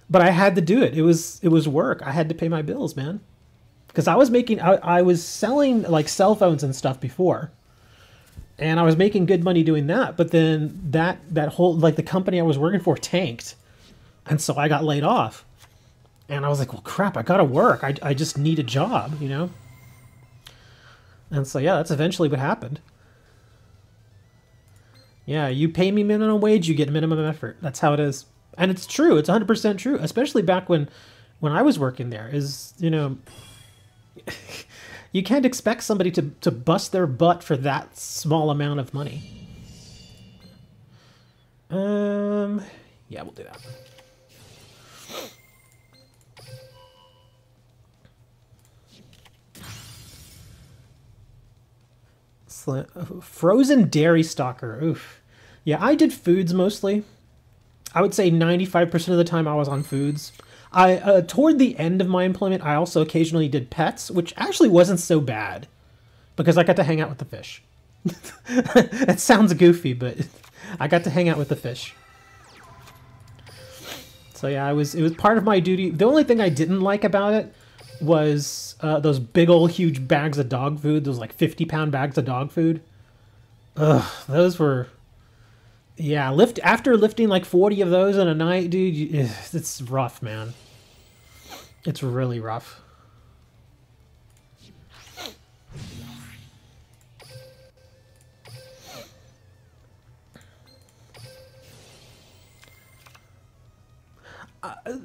But I had to do it. It was work. I had to pay my bills, man. Because I was selling like cell phones and stuff before. And I was making good money doing that. But then that whole, like the company I was working for tanked. And so I got laid off. And I was like, well, crap, I gotta work. I just need a job, you know? And so, yeah, that's eventually what happened. Yeah, you pay me minimum wage, you get minimum effort. That's how it is. And it's true. It's 100% true. Especially back when I was working there. Is, you know, you can't expect somebody to bust their butt for that small amount of money. Yeah, we'll do that. Frozen dairy stalker. Oof. Yeah, I did foods mostly. I would say 95% of the time I was on foods. I toward the end of my employment, I also occasionally did pets, which actually wasn't so bad because I got to hang out with the fish. It sounds goofy, but I got to hang out with the fish. So yeah, it was part of my duty. The only thing I didn't like about it was those big old huge bags of dog food, those like 50-pound bags of dog food. Ugh, those were... Yeah, after lifting like 40 of those in a night, dude, it's rough, man. It's really rough.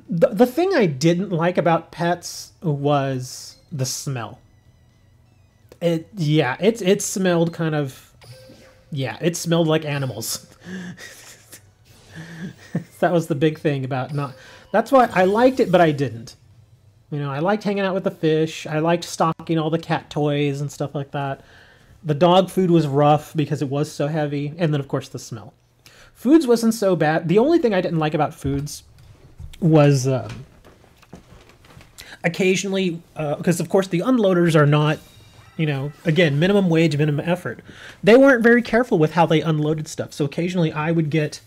The thing I didn't like about pets was the smell. It smelled kind of... Yeah, it smelled like animals. That was the big thing about not... That's why I liked it, but I didn't. You know, I liked hanging out with the fish. I liked stocking all the cat toys and stuff like that. The dog food was rough because it was so heavy. And then, of course, the smell. Foods wasn't so bad. The only thing I didn't like about foods was occasionally... because, of course, the unloaders are not... You know, again, minimum wage, minimum effort. They weren't very careful with how they unloaded stuff. So occasionally I would get,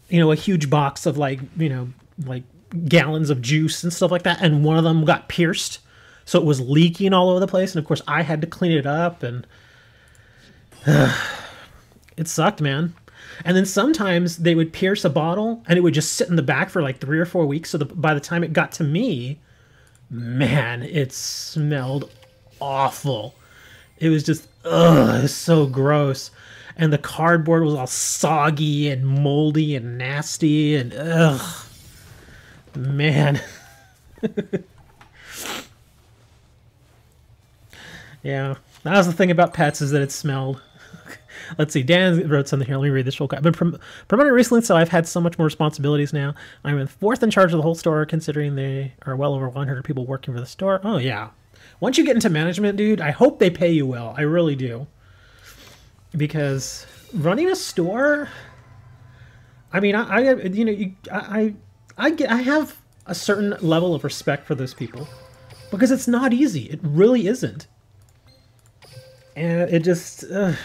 you know, a huge box of like, you know, like gallons of juice and stuff like that. And one of them got pierced. So it was leaking all over the place. And of course I had to clean it up and it sucked, man. And then sometimes they would pierce a bottle and it would just sit in the back for like 3 or 4 weeks. So by the time it got to me, man, it smelled awful. It was just, ugh, it was so gross. And the cardboard was all soggy and moldy and nasty and, ugh. Man. Yeah, that was the thing about pets, is that it smelled. Let's see, Dan wrote something here. Let me read this real quick. I've been promoted recently, so I've had so much more responsibilities now. I'm fourth in charge of the whole store, considering there are well over 100 people working for the store. Oh, yeah. Once you get into management, dude, I hope they pay you well. I really do. Because running a store, I mean, I have a certain level of respect for those people because it's not easy. It really isn't. And it just, it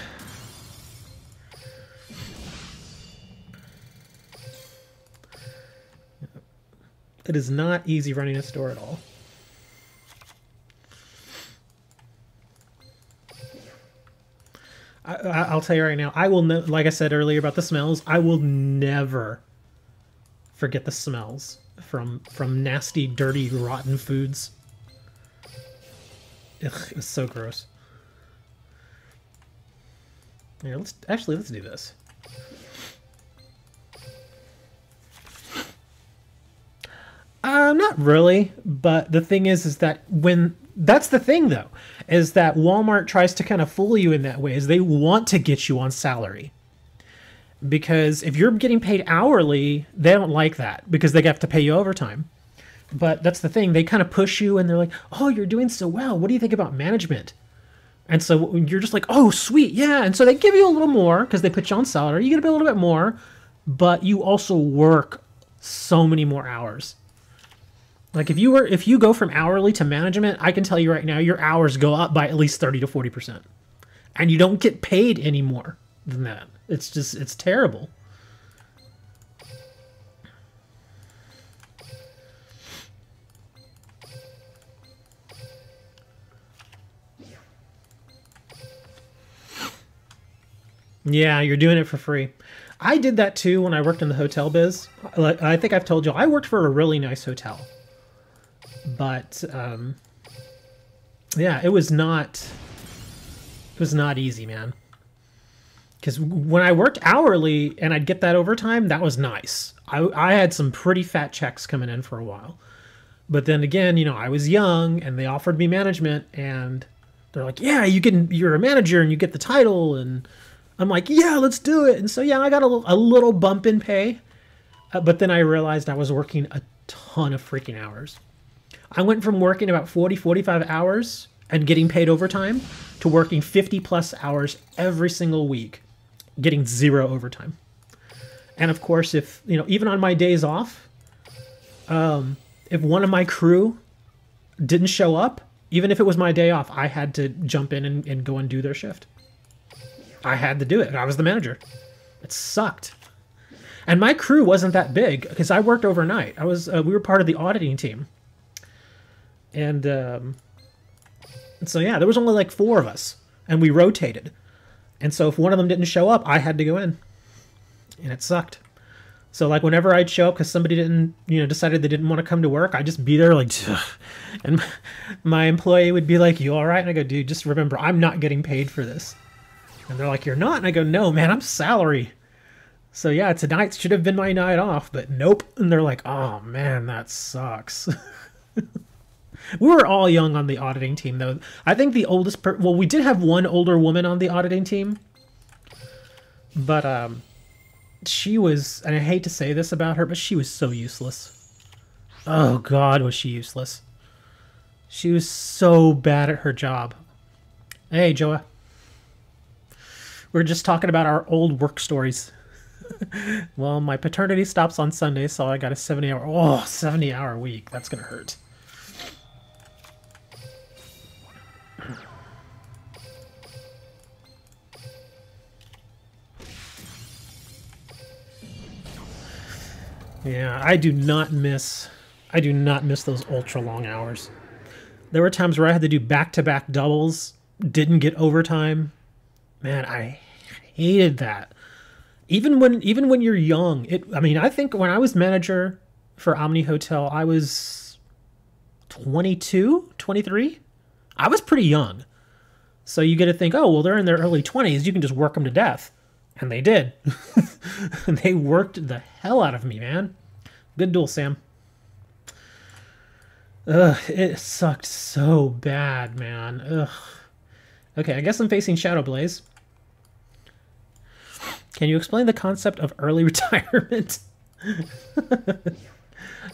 is not easy running a store at all. I'll tell you right now, I will like I said earlier about the smells, I will never forget the smells from nasty, dirty, rotten foods. Ugh, it's so gross. Here, let's do this. Not really, but the thing is that that's the thing though, is that Walmart tries to kind of fool you in that way, is they want to get you on salary. Because if you're getting paid hourly, they don't like that because they have to pay you overtime. But that's the thing, they kind of push you and they're like, oh, you're doing so well. What do you think about management? And so you're just like, oh, sweet, yeah. And so they give you a little more because they put you on salary. You get a little bit more, but you also work so many more hours. Like if you go from hourly to management, I can tell you right now, your hours go up by at least 30 to 40%. And you don't get paid anymore. than that. It's just, it's terrible. Yeah, you're doing it for free. I did that too when I worked in the hotel biz. I think I've told you, I worked for a really nice hotel. But, yeah, it was not easy, man. Because when I worked hourly and I'd get that overtime, that was nice. I had some pretty fat checks coming in for a while. But then again, you know, I was young and they offered me management and they're like, yeah, you're a manager and you get the title. And I'm like, yeah, let's do it. And so, yeah, I got a little bump in pay. But then I realized I was working a ton of freaking hours. I went from working about 40, 45 hours and getting paid overtime to working 50 plus hours every single week, getting 0 overtime. And of course, if, you know, even on my days off, if one of my crew didn't show up, even if it was my day off, I had to jump in and go and do their shift. I had to do it. I was the manager. It sucked. And my crew wasn't that big because I worked overnight. We were part of the auditing team. And so, yeah, there was only like 4 of us. And we rotated. And so if one of them didn't show up, I had to go in. And it sucked. So, like, whenever I'd show up because somebody didn't, you know, decided they didn't want to come to work, I'd just be there like, ugh. And my employee would be like, you all right? And I go, dude, just remember, I'm not getting paid for this. And they're like, you're not? And I go, no, man, I'm salary. So, yeah, tonight should have been my night off, but nope. And they're like, oh, man, that sucks. We were all young on the auditing team, though. I think the oldest... well, we did have one older woman on the auditing team. But, she was... and I hate to say this about her, but she was so useless. Oh, God, was she useless. She was so bad at her job. Hey, Joa. We're just talking about our old work stories. Well, my paternity stops on Sunday, so I got a 70-hour... oh, 70-hour week. That's going to hurt. Yeah, I do not miss those ultra long hours. There were times where I had to do back-to-back doubles, didn't get overtime. Man, I hated that. Even when you're young, I mean, I think when I was manager for Omni Hotel, I was 22, 23. I was pretty young. So you get to think, oh, well, they're in their early 20s. You can just work them to death. And they did. They worked the hell out of me, man. Good duel, Sam. Ugh, it sucked so bad, man. Ugh. Okay, I guess I'm facing Shadow Blaze. Can you explain the concept of early retirement?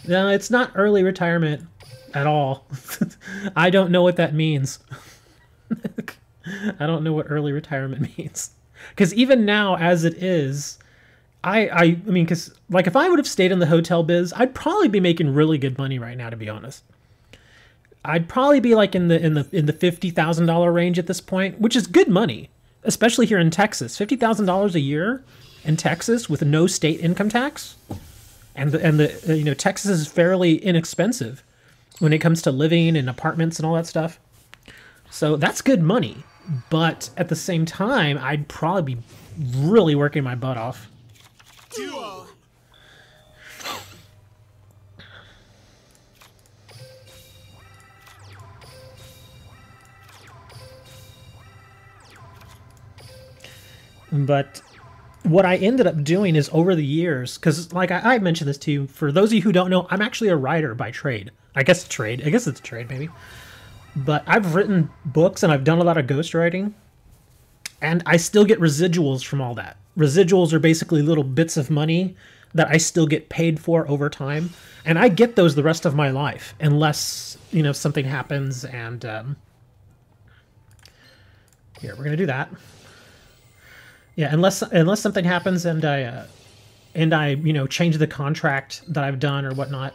No, it's not early retirement at all. I don't know what that means. I don't know what early retirement means. Because even now, as it is, I mean, because like if I would have stayed in the hotel biz, I'd probably be making really good money right now, to be honest. I'd probably be like in the $50,000 range at this point, which is good money, especially here in Texas. $50,000 a year in Texas with no state income tax, and the you know, Texas is fairly inexpensive when it comes to living and apartments and all that stuff. So that's good money. But at the same time, I'd probably be really working my butt off.
Duel.
But what I ended up doing is over the years, because like I mentioned this to you, for those of you who don't know, I'm actually a writer by trade. I guess it's a trade, maybe. But I've written books and I've done a lot of ghostwriting, and I still get residuals from all that. Residuals are basically little bits of money that I still get paid for over time, and I get those the rest of my life, unless, you know, something happens. And here, we're gonna do that. Yeah, unless something happens and I you know, change the contract that I've done or whatnot.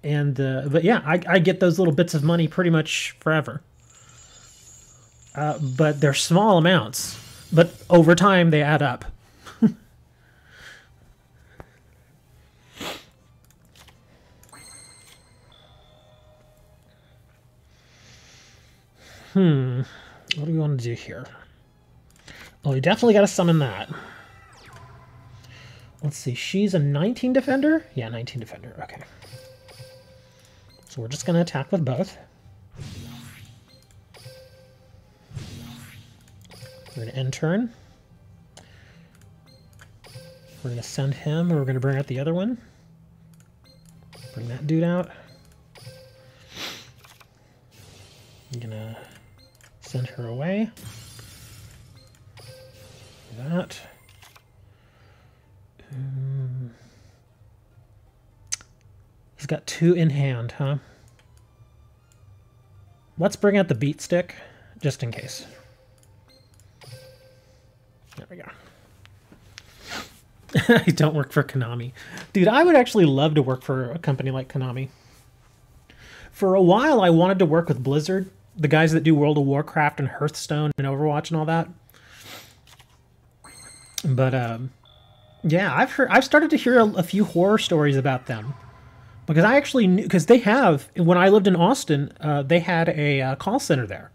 And but yeah, I get those little bits of money pretty much forever. But they're small amounts. But over time, they add up. What do we want to do here? Oh, we definitely got to summon that. Let's see. She's a 19 defender? Yeah, 19 defender. Okay. So we're just going to attack with both. We're going to end turn. We're going to send him, or we're going to bring out the other one. Bring that dude out. I'm going to send her away. That. He's got 2 in hand, huh? Let's bring out the beat stick, just in case. There we go. I don't work for Konami. Dude, I would actually love to work for a company like Konami. For a while, I wanted to work with Blizzard, the guys that do World of Warcraft and Hearthstone and Overwatch and all that. But, yeah, I've started to hear a few horror stories about them. Because I actually knew, because they have, when I lived in Austin, they had a call center there.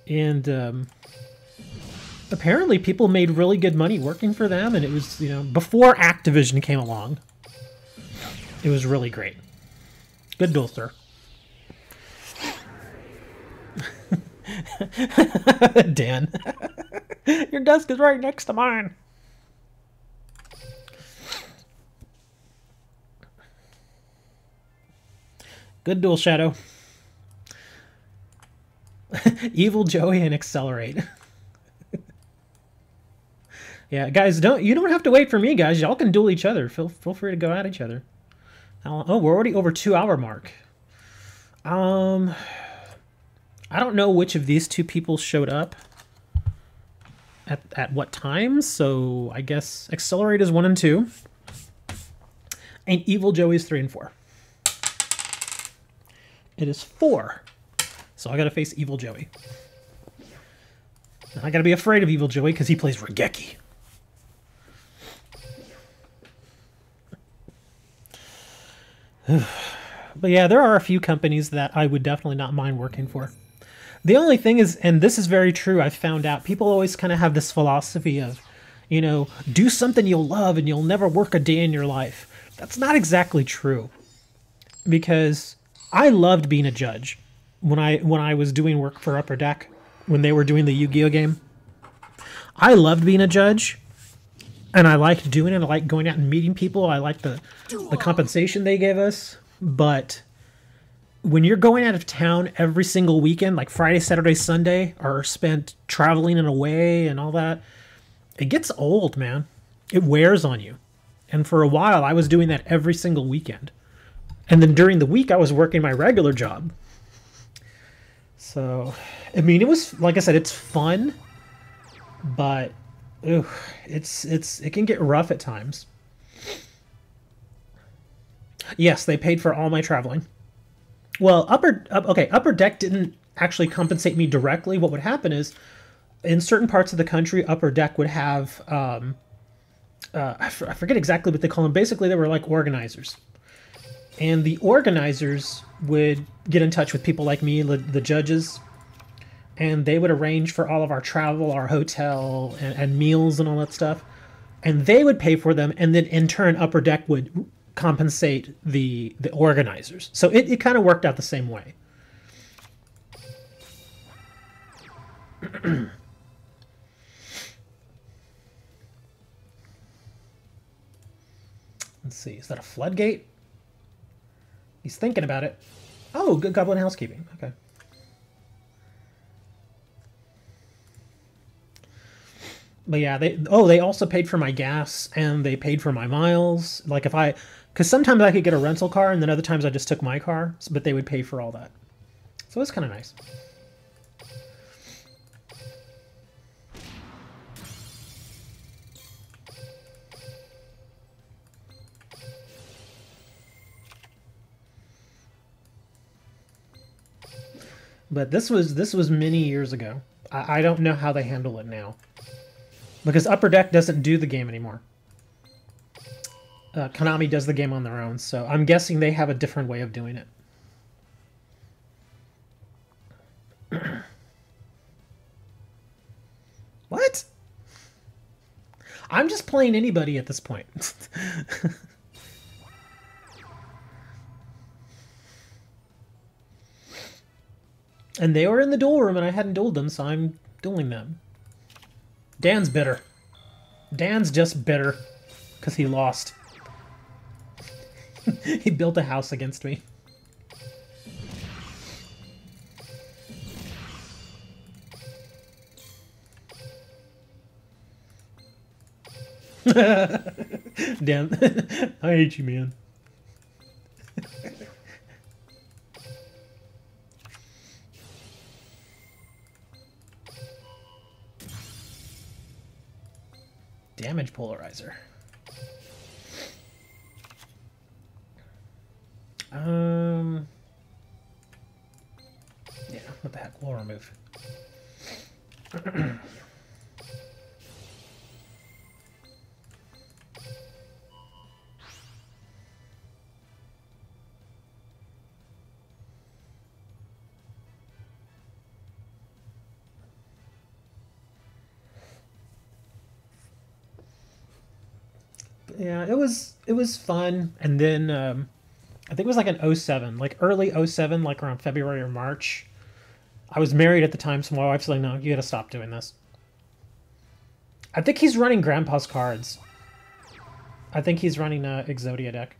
And apparently people made really good money working for them, and it was, you know, before Activision came along. It was really great. Good duel, sir. Dan. Your desk is right next to mine. Good duel, Shadow. Evil Joey and Accelerate. Yeah, guys, you don't have to wait for me, guys. Y'all can duel each other. Feel free to go at each other. Oh, we're already over 2-hour mark. I don't know which of these two people showed up at what times, so I guess Accelerate is 1 and 2. And Evil Joey is 3 and 4. It is 4. So I gotta face Evil Joey. And I gotta be afraid of Evil Joey because he plays Regeki. But yeah, there are a few companies that I would definitely not mind working for. The only thing is, and this is very true, I've found out, people always kind of have this philosophy of, you know, do something you'll love and you'll never work a day in your life. That's not exactly true. Because I loved being a judge when I was doing work for Upper Deck, when they were doing the Yu-Gi-Oh game. I loved being a judge, and I liked doing it. I liked going out and meeting people. I liked the compensation they gave us. But when you're going out of town every single weekend, like Friday, Saturday, Sunday, are spent traveling and away and all that, it gets old, man. It wears on you. And for a while, I was doing that every single weekend. And then during the week, I was working my regular job. So, I mean, it was, like I said, it's fun, but it can get rough at times. Yes, they paid for all my traveling. Well, Upper Deck didn't actually compensate me directly. What would happen is, in certain parts of the country, Upper Deck would have, I forget exactly what they call them. Basically, they were like organizers. And the organizers would get in touch with people like me, the judges, and they would arrange for all of our travel, our hotel, and meals and all that stuff. And they would pay for them, and then in turn, Upper Deck would compensate the organizers. So it kind of worked out the same way. Let's see, is that a floodgate? He's thinking about it. Oh, good Goblin Housekeeping. Okay. But yeah, they also paid for my gas and they paid for my miles. Like because sometimes I could get a rental car and then other times I just took my car, but they would pay for all that. So it's kind of nice. But this was many years ago. I don't know how they handle it now. Because Upper Deck doesn't do the game anymore. Konami does the game on their own, so I'm guessing they have a different way of doing it. What? I'm just playing anybody at this point. And they were in the duel room and I hadn't dueled them, so I'm dueling them. Dan's bitter. Dan's just bitter because he lost. He built a house against me. Dan, I hate you, man. Damage polarizer. Yeah, what the heck? We'll remove. Yeah, it was fun, and then I think it was like an 07, like early 07, like around February or March. I was married at the time, so my wife's like, "No, you gotta stop doing this." I think he's running Grandpa's cards. I think he's running Exodia deck.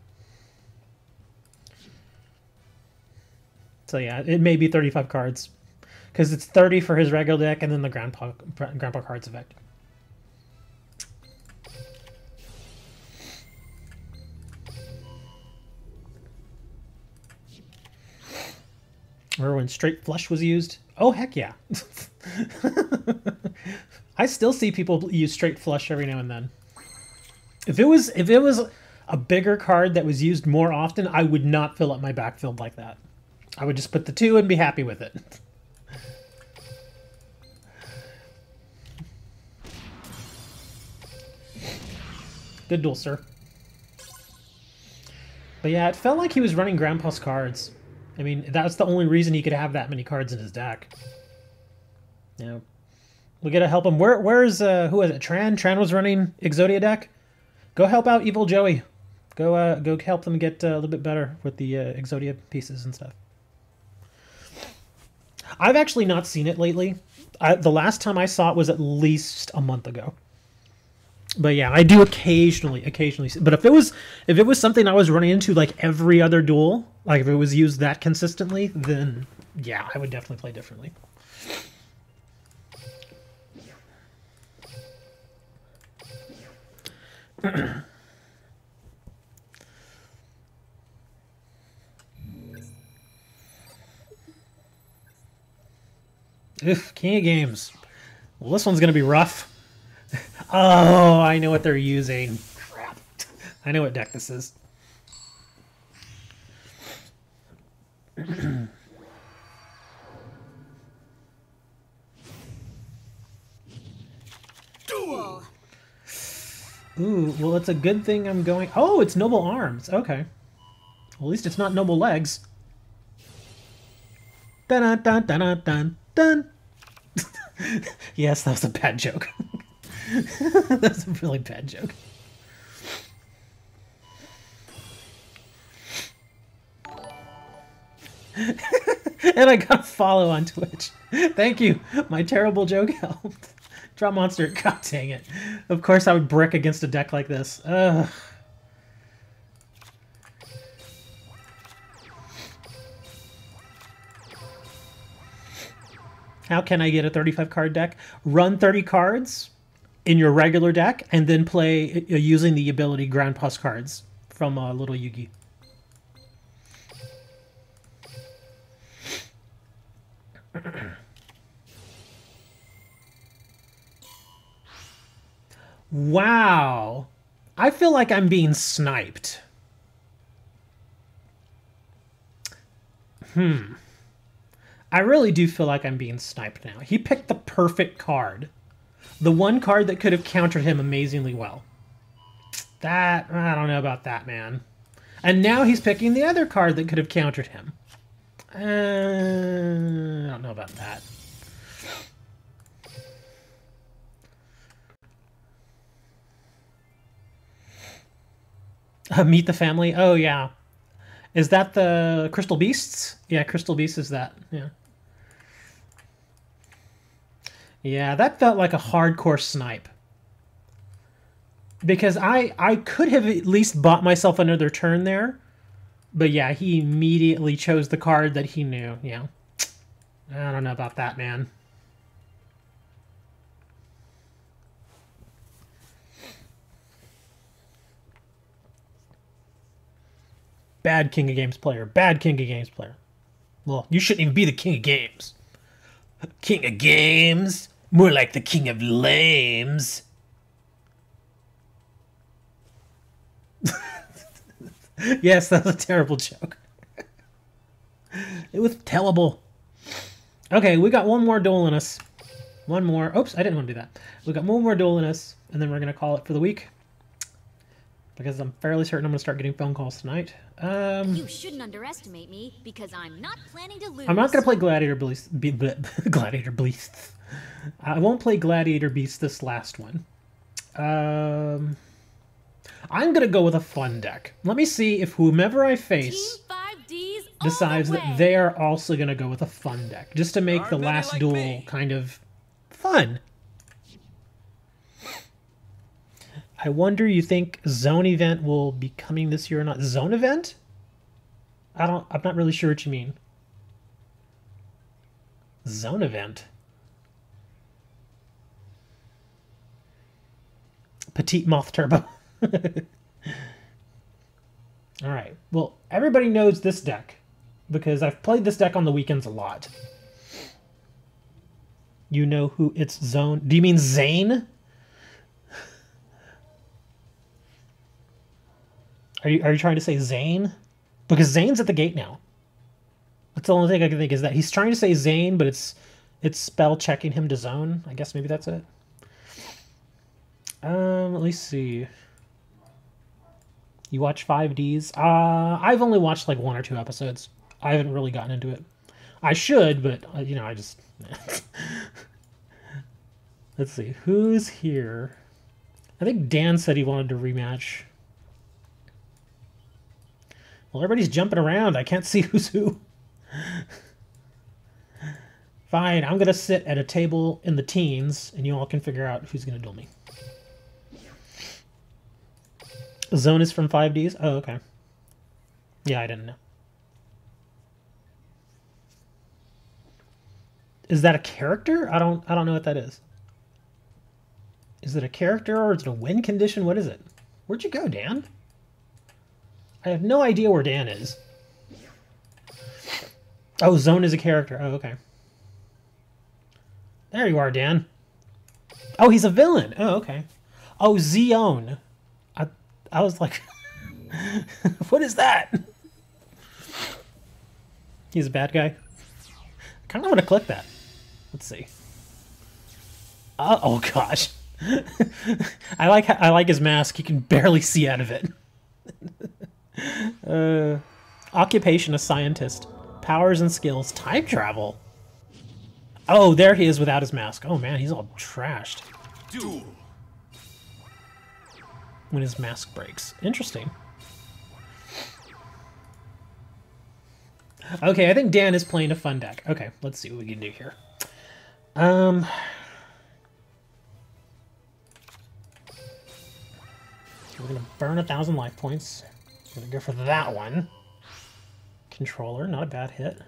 So yeah, it may be 35 cards, because it's 30 for his regular deck, and then the Grandpa cards effect. Or when straight flush was used. Oh, heck yeah. I still see people use straight flush every now and then. If it was a bigger card that was used more often, I would not fill up my backfield like that. I would just put the 2 and be happy with it. Good duel, sir. But yeah, it felt like he was running Grandpa's cards. I mean, that's the only reason he could have that many cards in his deck. Yeah. We gotta help him. Where's who is it? Tran? Tran was running Exodia deck? Go help out Evil Joey. Go help them get a little bit better with the Exodia pieces and stuff. I've actually not seen it lately. The last time I saw it was at least a month ago. But yeah, I do occasionally see. But if it was something I was running into like every other duel, like if it was used that consistently, then yeah, I would definitely play differently. Oof, King of Games. Well, this one's gonna be rough. Oh, I know what they're using. Crap. I know what deck this is.
Duel.
Ooh, well, it's a good thing I'm going... Oh, it's Noble Arms. Okay. Well, at least it's not Noble Legs. Dun dun dun dun dun dun. Yes, that was a bad joke. That's a really bad joke. And I got a follow on Twitch. Thank you. My terrible joke helped. Draw monster. God dang it. Of course I would brick against a deck like this. Ugh. How can I get a 35 card deck? Run 30 cards in your regular deck and then play using the ability Grandpa's cards from Little Yugi. Wow. I feel like I'm being sniped. I really do feel like I'm being sniped now. He picked the perfect card. The one card that could have countered him amazingly well. That, I don't know about that, man. And now he's picking the other card that could have countered him. I don't know about that. Meet the Family? Oh, yeah. Is that the Crystal Beasts? Yeah, Crystal Beasts is that. Yeah. Yeah, that felt like a hardcore snipe. Because I could have at least bought myself another turn there. But yeah, he immediately chose the card that he knew. Yeah. I don't know about that, man. Bad King of Games player. Bad King of Games player. Well, you shouldn't even be the King of Games. King of Games? More like the King of Lames. Yes, that was a terrible joke. It was terrible. Okay, we got one more duel in us. One more. Oops, I didn't want to do that. We got one more duel in us, and then we're going to call it for the week. Because I'm fairly certain I'm going to start getting phone calls tonight.
You shouldn't underestimate me, because I'm not planning to lose.
I'm not going to play Gladiator Beasts. Gladiator Beasts. I won't play Gladiator Beasts this last one. I'm going to go with a fun deck. Let me see if whomever I face decides that they are also going to go with a fun deck. Just to make the last duel kind of fun. I wonder, you think Zone Event will be coming this year or not? Zone Event? I'm not really sure what you mean. Zone Event. Petite Moth Turbo. Alright, well, everybody knows this deck, because I've played this deck on the weekends a lot. You know who it's Zone... Do you mean Zane? Are you trying to say Zane? Because Zane's at the gate now. That's the only thing I can think is that he's trying to say Zane, but it's spell checking him to zone. I guess maybe that's it. Let me see. You watch 5Ds? I've only watched like 1 or 2 episodes. I haven't really gotten into it. I should, but you know, I just... Let's see. Who's here? I think Dan said he wanted to rematch. Well, everybody's jumping around. I can't see who's who. Fine, I'm going to sit at a table in the teens, and you all can figure out who's going to duel me. Zone is from 5Ds? Oh, okay. Yeah, I didn't know. Is that a character? I don't know what that is. Is it a character or is it a win condition? What is it? Where'd you go, Dan? I have no idea where Dan is. Oh, Zone is a character. Oh, okay. There you are, Dan. Oh, he's a villain. Oh, okay. Oh, Zion. I was like, what is that? He's a bad guy. I kind of want to click that. Let's see. Oh gosh. I like his mask. You can barely see out of it. Occupation, a scientist. Powers and skills, time travel. Oh, there he is without his mask. Oh man, he's all trashed.
Duel.
When his mask breaks. Interesting. Okay, I think Dan is playing a fun deck. Okay, let's see what we can do here. We're gonna burn 1,000 life points. I'm gonna go for that one. Controller, not a bad hit.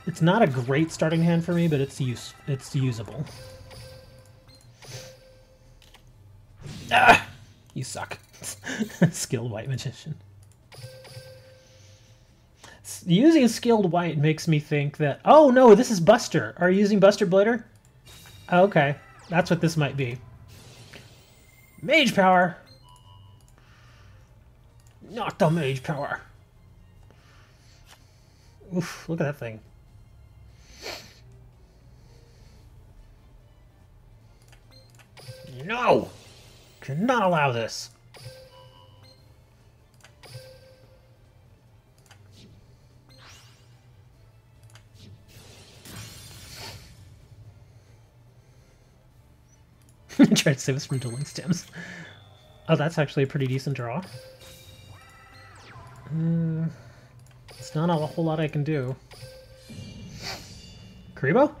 It's not a great starting hand for me, but it's usable. Ah! You suck. Skilled White Magician. Using Skilled White makes me think that... Oh no, this is Buster. Are you using Buster Blitter? Oh, okay. That's what this might be. Mage Power! Not the Mage Power. Oof, look at that thing. No! Cannot allow this. Try to save us from dueling stems. Oh, that's actually a pretty decent draw. It's not a whole lot I can do. Karibo?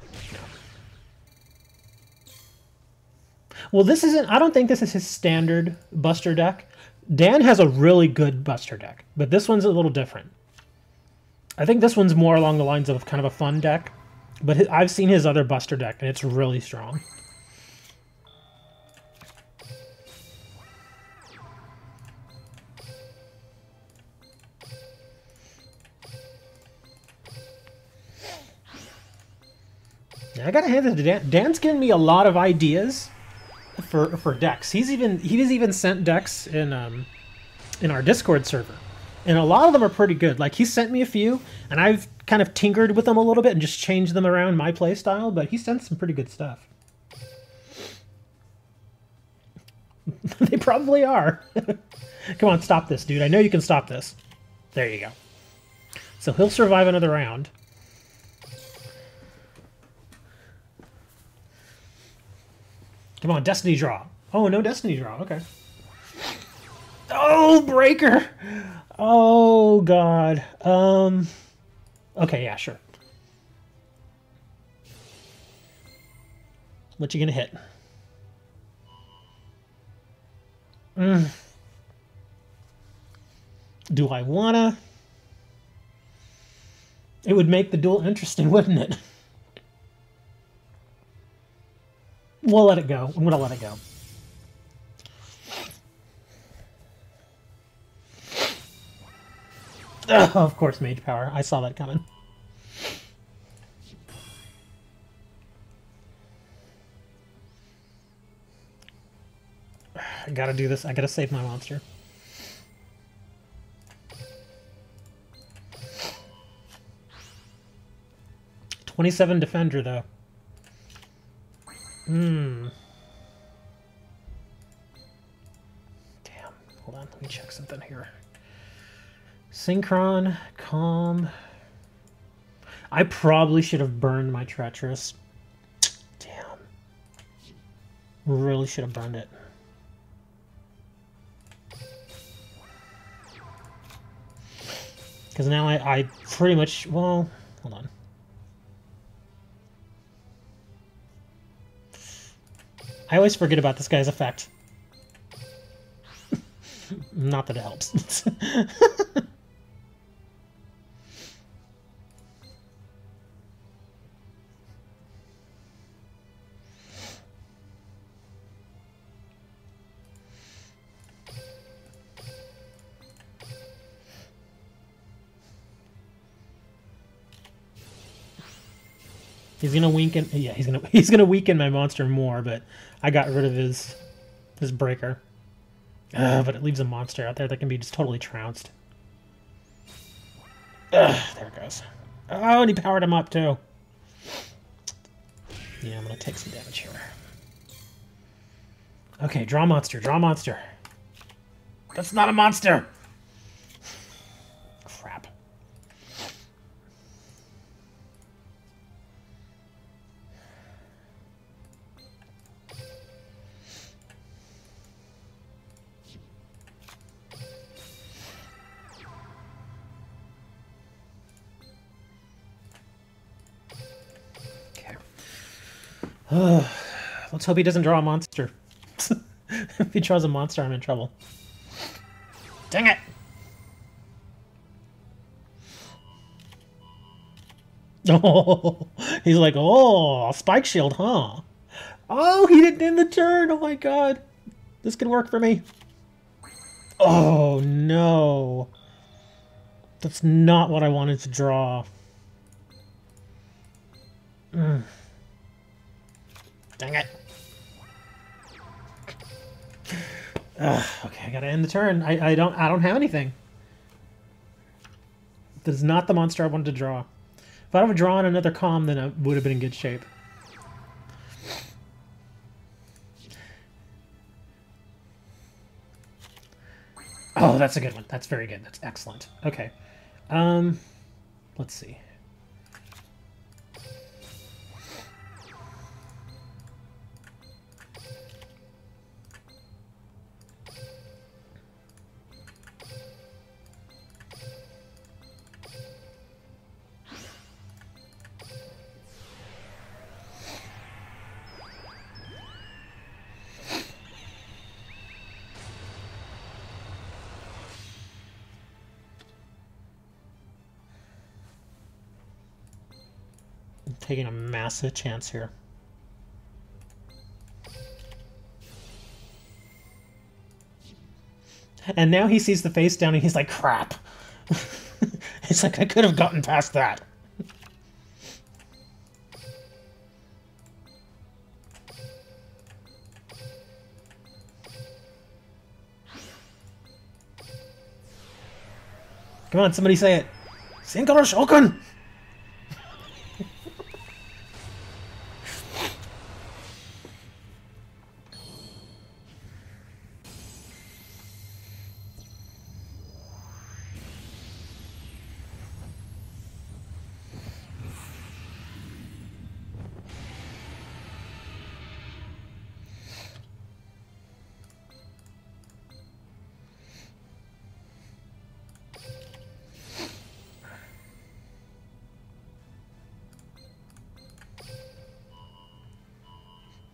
Well, this isn't... I don't think this is his standard Buster deck. Dan has a really good Buster deck, but this one's a little different. I think this one's more along the lines of kind of a fun deck, but I've seen his other Buster deck, and it's really strong. I gotta hand it to Dan. Dan's given me a lot of ideas for decks. He's even sent decks in our Discord server, and a lot of them are pretty good. Like, he sent me a few, and I've kind of tinkered with them a little bit and just changed them around my playstyle. But he sent some pretty good stuff. They probably are. Come on, stop this, dude. I know you can stop this. There you go. So he'll survive another round. Come on, Destiny Draw. Oh, no Destiny Draw. Okay. Oh, Breaker! Oh, God. Okay, yeah, sure. What you gonna hit? Do I wanna? It would make the duel interesting, wouldn't it? We'll let it go. I'm gonna let it go. Oh, of course, Mage Power. I saw that coming. I gotta do this. I gotta save my monster. '27 Defender, though. Damn. Hold on. Let me check something here. Synchron, Calm. I probably should have burned my Treacherous. Damn. Really should have burned it. Because now I pretty much... Well, hold on. I always forget about this guy's effect. Not that it helps. He's gonna weaken. Yeah, he's gonna weaken my monster more, but I got rid of his breaker. But it leaves a monster out there that can be just totally trounced. There it goes. Oh, and he powered him up too. Yeah, I'm gonna take some damage here. Okay, draw monster. Draw monster. That's not a monster. Crap. Let's hope he doesn't draw a monster. If he draws a monster, I'm in trouble. Dang it! Oh, he's like, oh, spike shield, huh? Oh, he didn't end the turn. Oh my god, this could work for me. Oh no, that's not what I wanted to draw. Dang it. Okay, I gotta end the turn. I don't have anything. That is not the monster I wanted to draw. If I would have drawn another comm, then I would have been in good shape. Oh, that's a good one. That's very good. That's excellent. Okay. Let's see. Taking a massive chance here. And now he sees the face down and he's like, crap. It's like, I could have gotten past that. Come on, somebody say it. Sinkara Shogun!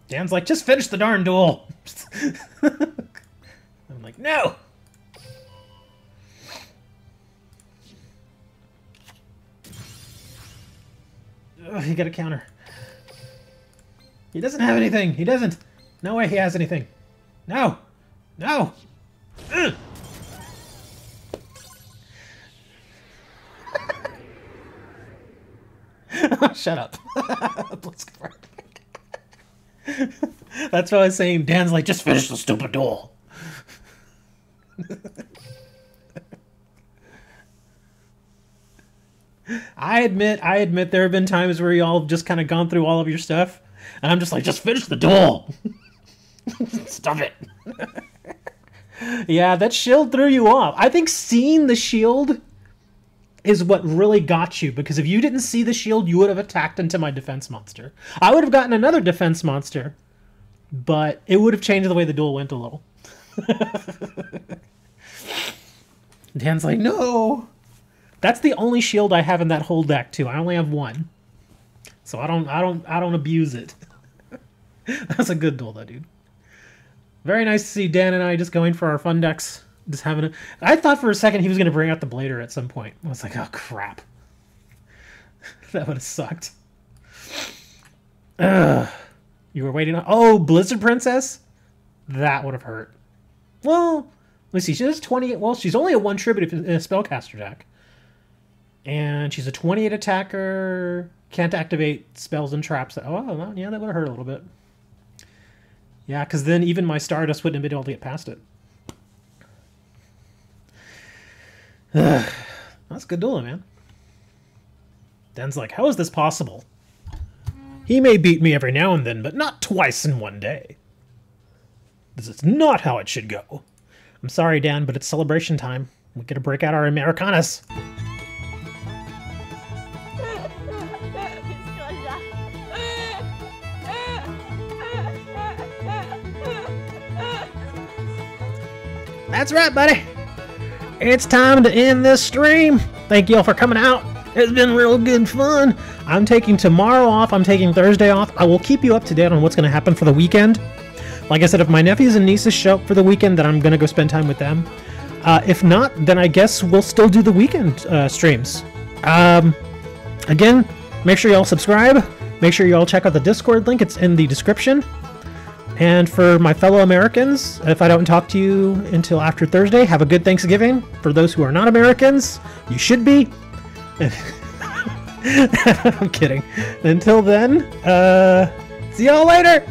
Dan's like, just finish the darn duel. I'm like, no. Ugh, he got a counter. He doesn't have anything. He doesn't. No way he has anything. No. No. Ugh. Shut up. That's what I was saying. Dan's like, just finish the stupid duel. I admit there have been times where y'all have just kind of gone through all of your stuff, and I'm just like, just finish the duel. Stop it. Yeah, that shield threw you off. I think seeing the shield is what really got you, because if you didn't see the shield, you would have attacked into my defense monster. I would have gotten another defense monster, but it would have changed the way the duel went a little. Dan's like, no. That's the only shield I have in that whole deck too. I only have one, so I don't abuse it. That's a good duel though, dude. Very nice to see Dan and I just going for our fun decks. Just having a... I thought for a second he was going to bring out the Blader at some point. I was like, oh, crap. That would have sucked. Ugh. You were waiting on... Oh, Blizzard Princess? That would have hurt. Well, let's see. She has 28... Well, she's only a 1 tribute in a Spellcaster deck. And she's a 28 attacker. Can't activate spells and traps. Oh, well, yeah, that would have hurt a little bit. Yeah, because then even my Stardust wouldn't have been able to get past it. That's a good duel, man. Dan's like, how is this possible? He may beat me every now and then, but not twice in one day. This is not how it should go. I'm sorry, Dan, but it's celebration time. We gotta break out our Americanas. That's right, buddy. It's time to end this stream. Thank you all for coming out. It's been real good fun. I'm taking tomorrow off. I'm taking Thursday off. I will keep you up to date on what's going to happen for the weekend. Like I said, if my nephews and nieces show up for the weekend, then I'm going to go spend time with them. If not, then I guess we'll still do the weekend streams. Again, make sure you all subscribe. Make sure you all check out the Discord link. It's in the description. And for my fellow Americans, if I don't talk to you until after Thursday, have a good Thanksgiving. For those who are not Americans, you should be. I'm kidding. Until then, see y'all later!